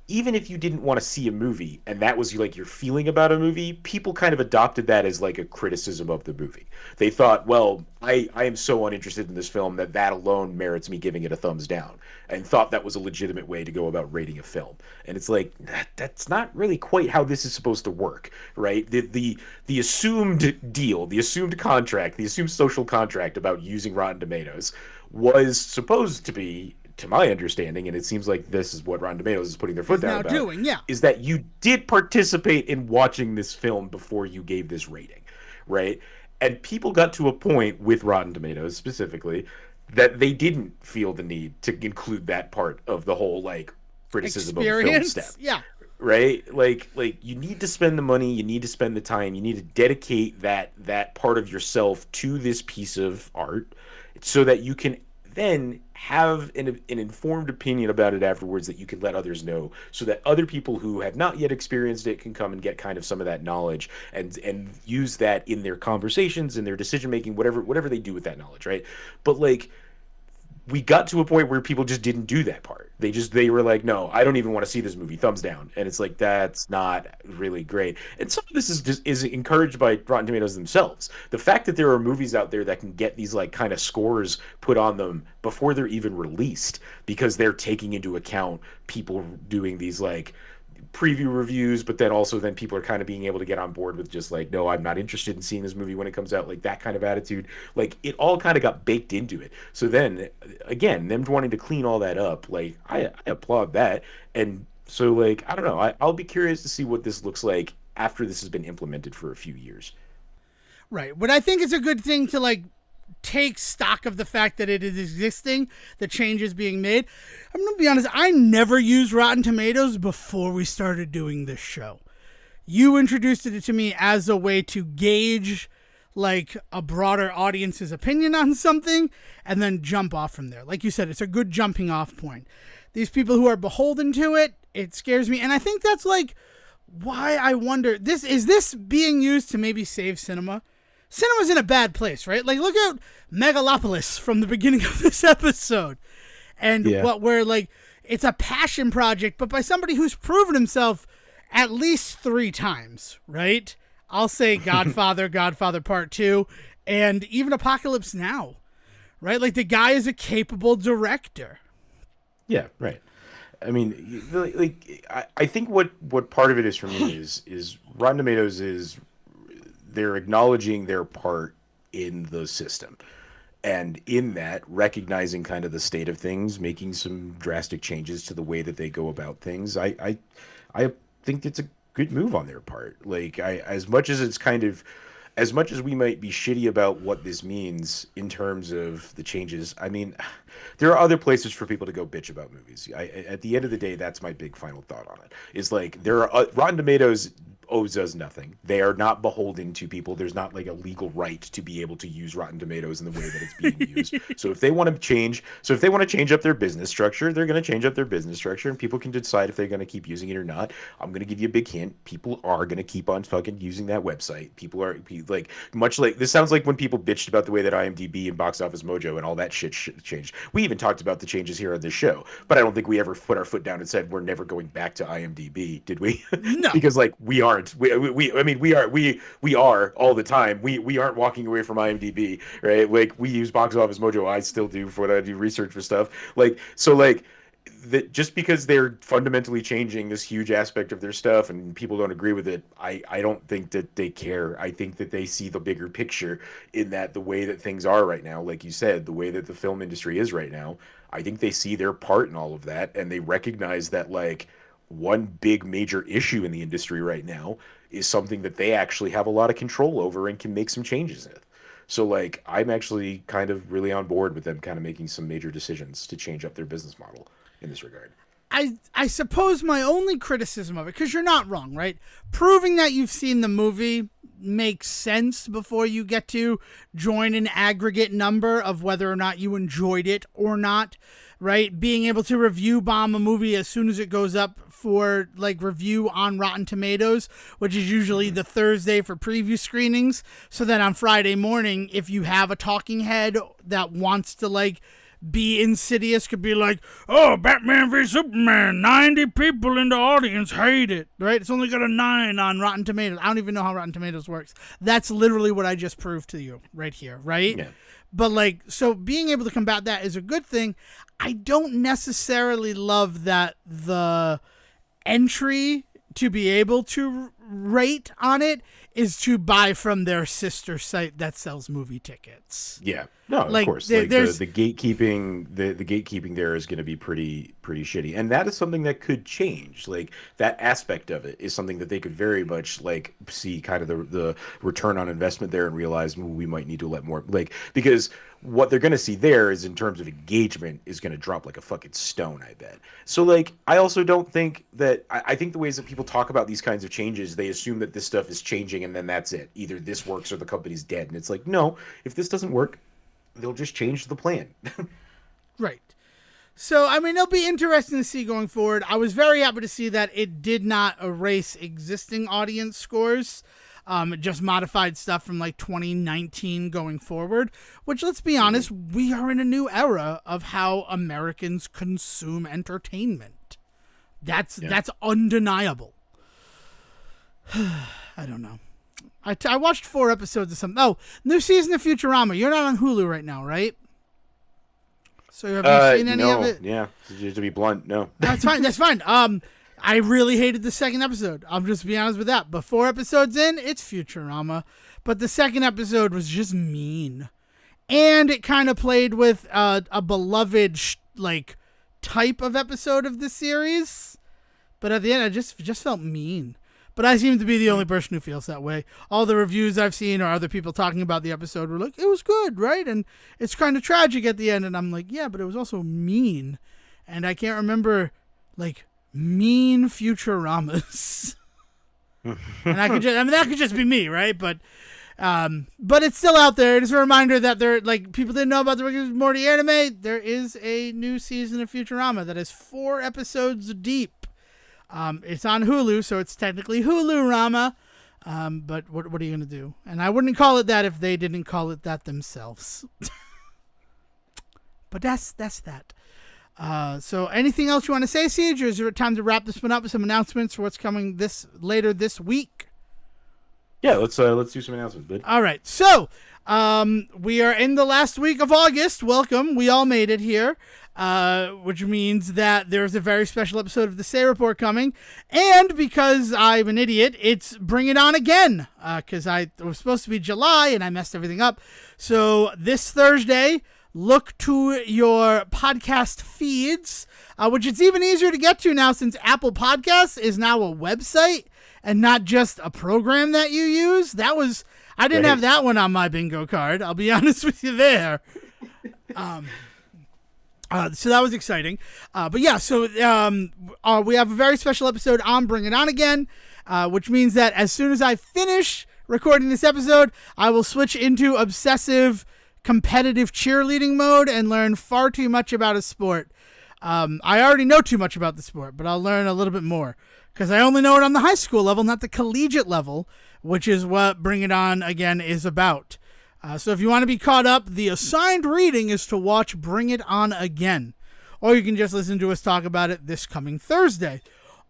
even if you didn't want to see a movie and that was like your feeling about a movie, people kind of adopted that as like a criticism of the movie. They thought, well, I am so uninterested in this film that alone merits me giving it a thumbs down, and thought that was a legitimate way to go about rating a film. And it's like, that's not really quite how this is supposed to work, right? The assumed deal, the assumed contract, the assumed social contract about using Rotten Tomatoes was supposed to be, to my understanding, and it seems like this is what Rotten Tomatoes is putting their foot down about, is that you did participate in watching this film before you gave this rating, right? And people got to a point with Rotten Tomatoes specifically that they didn't feel the need to include that part of the whole, like, criticism of the film step. Yeah. Right? Like you need to spend the money, you need to spend the time, you need to dedicate that part of yourself to this piece of art so that you can then have an informed opinion about it afterwards that you can let others know, so that other people who have not yet experienced it can come and get kind of some of that knowledge and use that in their conversations, in their decision making, whatever they do with that knowledge, right? But like, we got to a point where people just didn't do that part. They were like, no, I don't even want to see this movie, thumbs down. And it's like, that's not really great. And some of this is encouraged by Rotten Tomatoes themselves. The fact that there are movies out there that can get these like kind of scores put on them before they're even released, because they're taking into account people doing these like preview reviews, but then also then people are kind of being able to get on board with just like, no, I'm not interested in seeing this movie when it comes out, like that kind of attitude. Like, it all kind of got baked into it. So then again, them wanting to clean all that up, like, I applaud that. And so, like, I don't know, I'll be curious to see what this looks like after this has been implemented for a few years. Right. But I think it's a good thing to like take stock of the fact that it is existing, the changes being made. I'm going to be honest, I never used Rotten Tomatoes before we started doing this show. You introduced it to me as a way to gauge like a broader audience's opinion on something and then jump off from there. Like you said, it's a good jumping off point. These people who are beholden to it, it scares me. And I think that's like why I wonder, is this being used to maybe save cinema? Cinema's in a bad place, right? Like, look at Megalopolis from the beginning of this episode. And what we're like, it's a passion project, but by somebody who's proven himself at least 3 times, right? I'll say Godfather, Godfather Part 2, and even Apocalypse Now, right? Like, the guy is a capable director. Yeah, right. I mean, like, I think what part of it is for me is Rotten Tomatoes is they're acknowledging their part in the system, and in that recognizing kind of the state of things, making some drastic changes to the way that they go about things. I think it's a good move on their part. Like, as much as it's kind of, as much as we might be shitty about what this means in terms of the changes, I mean, there are other places for people to go bitch about movies. At the end of the day, that's my big final thought on it. Is like, there are Rotten Tomatoes owes us nothing. They are not beholden to people. There's not like a legal right to be able to use Rotten Tomatoes in the way that it's being used. So if they want to change up their business structure, they're going to change up their business structure, and people can decide if they're going to keep using it or not. I'm going to give you a big hint. People are going to keep on fucking using that website. People are like, much like, this sounds like when people bitched about the way that IMDb and Box Office Mojo and all that shit changed. We even talked about the changes here on this show, but I don't think we ever put our foot down and said we're never going back to IMDb, did we? No. Because like, we aren't. I mean, we are all the time. We aren't walking away from IMDb, right? Like, we use Box Office Mojo. I still do for when I do research for stuff. Like, so like, that just because they're fundamentally changing this huge aspect of their stuff and people don't agree with it, I don't think that they care. I think that they see the bigger picture in that the way that things are right now, like you said, the way that the film industry is right now, I think they see their part in all of that, and they recognize that, like, one big major issue in the industry right now is something that they actually have a lot of control over and can make some changes in. So like, I'm actually kind of really on board with them kind of making some major decisions to change up their business model in this regard. I suppose my only criticism of it, because you're not wrong, right? Proving that you've seen the movie makes sense before you get to join an aggregate number of whether or not you enjoyed it or not, right? Being able to review bomb a movie as soon as it goes up for like review on Rotten Tomatoes, which is usually the Thursday for preview screenings. So then on Friday morning, if you have a talking head that wants to like be insidious, could be like, oh, Batman v Superman, 90 people in the audience hate it, right? It's only got a 9 on Rotten Tomatoes. I don't even know how Rotten Tomatoes works. That's literally what I just proved to you right here, right? Yeah. But like, so being able to combat that is a good thing. I don't necessarily love that the entry to be able to rate on it is to buy from their sister site that sells movie tickets. Yeah. No, like, of course. There, like the gatekeeping, the gatekeeping there is going to be pretty shitty, and that is something that could change. Like, that aspect of it is something that they could very much like see kind of the return on investment there and realize, well, we might need to let more, like, because what they're going to see there is in terms of engagement is going to drop like a fucking stone, I bet. So like, I also don't think that, I think the ways that people talk about these kinds of changes, they assume that this stuff is changing and then that's it. Either this works or the company's dead. And it's like, no, if this doesn't work, they'll just change the plan. Right. So, I mean, it'll be interesting to see going forward. I was very happy to see that it did not erase existing audience scores. It just modified stuff from like 2019 going forward, which, let's be honest, we are in a new era of how Americans consume entertainment. That's undeniable. I don't know. I watched 4 episodes of something. Oh, new season of Futurama. You're not on Hulu right now, right? So have you seen any of it? Yeah, to be blunt, no. That's fine. That's fine. I really hated the second episode. I'll just be honest with that. But 4 episodes in, it's Futurama. But the second episode was just mean. And it kind of played with a beloved type of episode of the series. But at the end, I just felt mean. But I seem to be the only person who feels that way. All the reviews I've seen or other people talking about the episode were like, it was good, right? And it's kind of tragic at the end. And I'm like, yeah, but it was also mean. And I can't remember, like, mean Futuramas. And that could just be me, right? But it's still out there. It's a reminder that people didn't know about the Rick and Morty anime. There is a new season of Futurama that is 4 episodes deep. It's on Hulu, so it's technically Hulu-rama. But what are you going to do? And I wouldn't call it that if they didn't call it that themselves. But that's that. So anything else you want to say, Siege, or is it time to wrap this one up with some announcements for what's coming later this week? Yeah, let's do some announcements, bud. All right. So we are in the last week of August. Welcome. We all made it here, which means that there's a very special episode of the Say Report coming. And because I'm an idiot, it's Bring It On Again, because it was supposed to be July and I messed everything up. So this Thursday, look to your podcast feeds, which it's even easier to get to now since Apple Podcasts is now a website and not just a program that you use. I didn't have that one on my bingo card. I'll be honest with you there. So that was exciting. But yeah, so we have a very special episode on Bring It On Again, which means that as soon as I finish recording this episode, I will switch into obsessive competitive cheerleading mode and learn far too much about a sport. I already know too much about the sport, but I'll learn a little bit more because I only know it on the high school level, not the collegiate level, which is what Bring It On Again is about. So if you want to be caught up, the assigned reading is to watch Bring It On Again, or you can just listen to us talk about it this coming Thursday.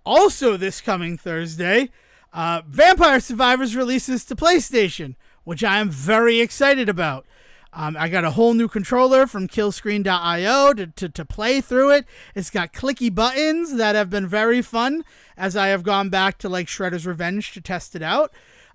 Also this coming Thursday, Vampire Survivors releases to PlayStation, which I am very excited about. I got a whole new controller from Killscreen.io to play through it. It's got clicky buttons that have been very fun as I have gone back to like Shredder's Revenge to test it out.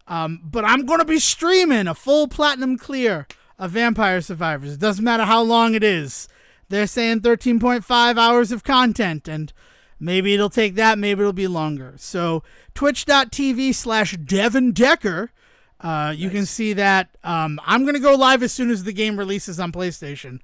But I'm going to be streaming a full platinum clear of Vampire Survivors. It doesn't matter how long it is. They're saying 13.5 hours of content, and maybe it'll take that, maybe it'll be longer. So twitch.tv/Devon Decker. You can see that I'm going to go live as soon as the game releases on PlayStation.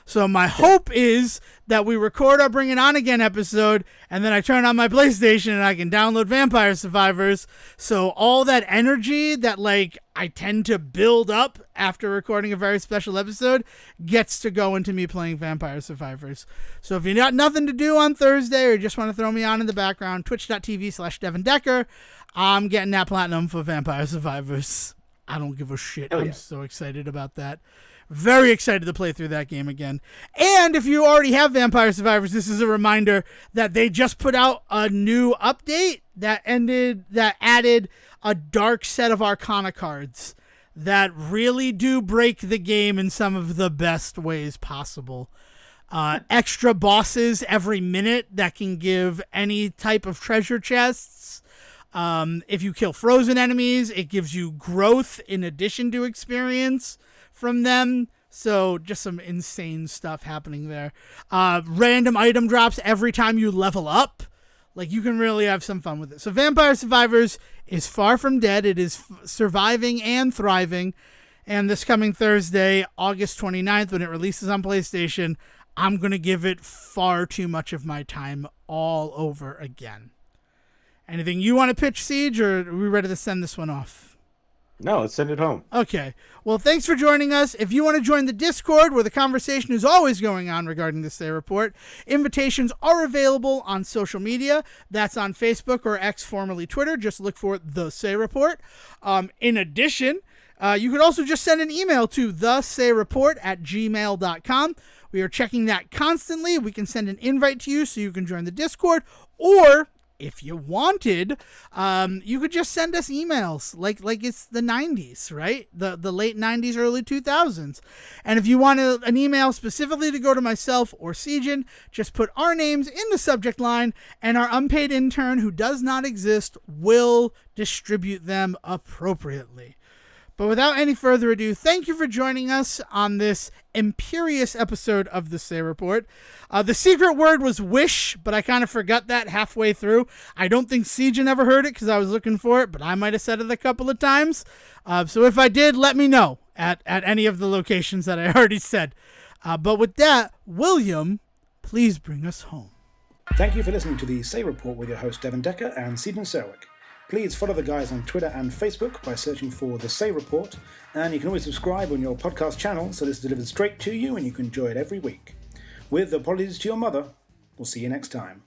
So my hope is that we record our Bring It On Again episode, and then I turn on my PlayStation and I can download Vampire Survivors. So all that energy that like I tend to build up after recording a very special episode gets to go into me playing Vampire Survivors. So if you got nothing to do on Thursday or you just want to throw me on in the background, twitch.tv/Devon Decker. I'm getting that platinum for Vampire Survivors. I don't give a shit. I'm so excited about that. Very excited to play through that game again. And if you already have Vampire Survivors, this is a reminder that they just put out a new update that added a dark set of Arcana cards that really do break the game in some of the best ways possible. Extra bosses every minute that can give any type of treasure chests. If you kill frozen enemies, it gives you growth in addition to experience from them. So just some insane stuff happening there. Random item drops every time you level up. Like, you can really have some fun with it. So Vampire Survivors is far from dead. It is surviving and thriving. And this coming Thursday, August 29th, when it releases on PlayStation, I'm going to give it far too much of my time all over again. Anything you want to pitch, Siege, or are we ready to send this one off? No, let's send it home. Okay. Well, thanks for joining us. If you want to join the Discord, where the conversation is always going on regarding the Say Report, invitations are available on social media. That's on Facebook or X, formerly Twitter. Just look for The Say Report. In addition, you could also just send an email to thesayreport@gmail.com. We are checking that constantly. We can send an invite to you so you can join the Discord, or if you wanted, you could just send us emails like it's the 90s, right? The late 90s, early 2000s. And if you want an email specifically to go to myself or Siegen, just put our names in the subject line, and our unpaid intern, who does not exist, will distribute them appropriately. But without any further ado, thank you for joining us on this imperious episode of the Say Report. The secret word was wish, but I kind of forgot that halfway through. I don't think Siegen ever heard it because I was looking for it, but I might have said it a couple of times. So if I did, let me know at any of the locations that I already said. But with that, William, please bring us home. Thank you for listening to the Say Report with your host Devon Decker and Siegen Serwick. Please follow the guys on Twitter and Facebook by searching for The Say Report, and you can always subscribe on your podcast channel so this is delivered straight to you and you can enjoy it every week. With apologies to your mother, we'll see you next time.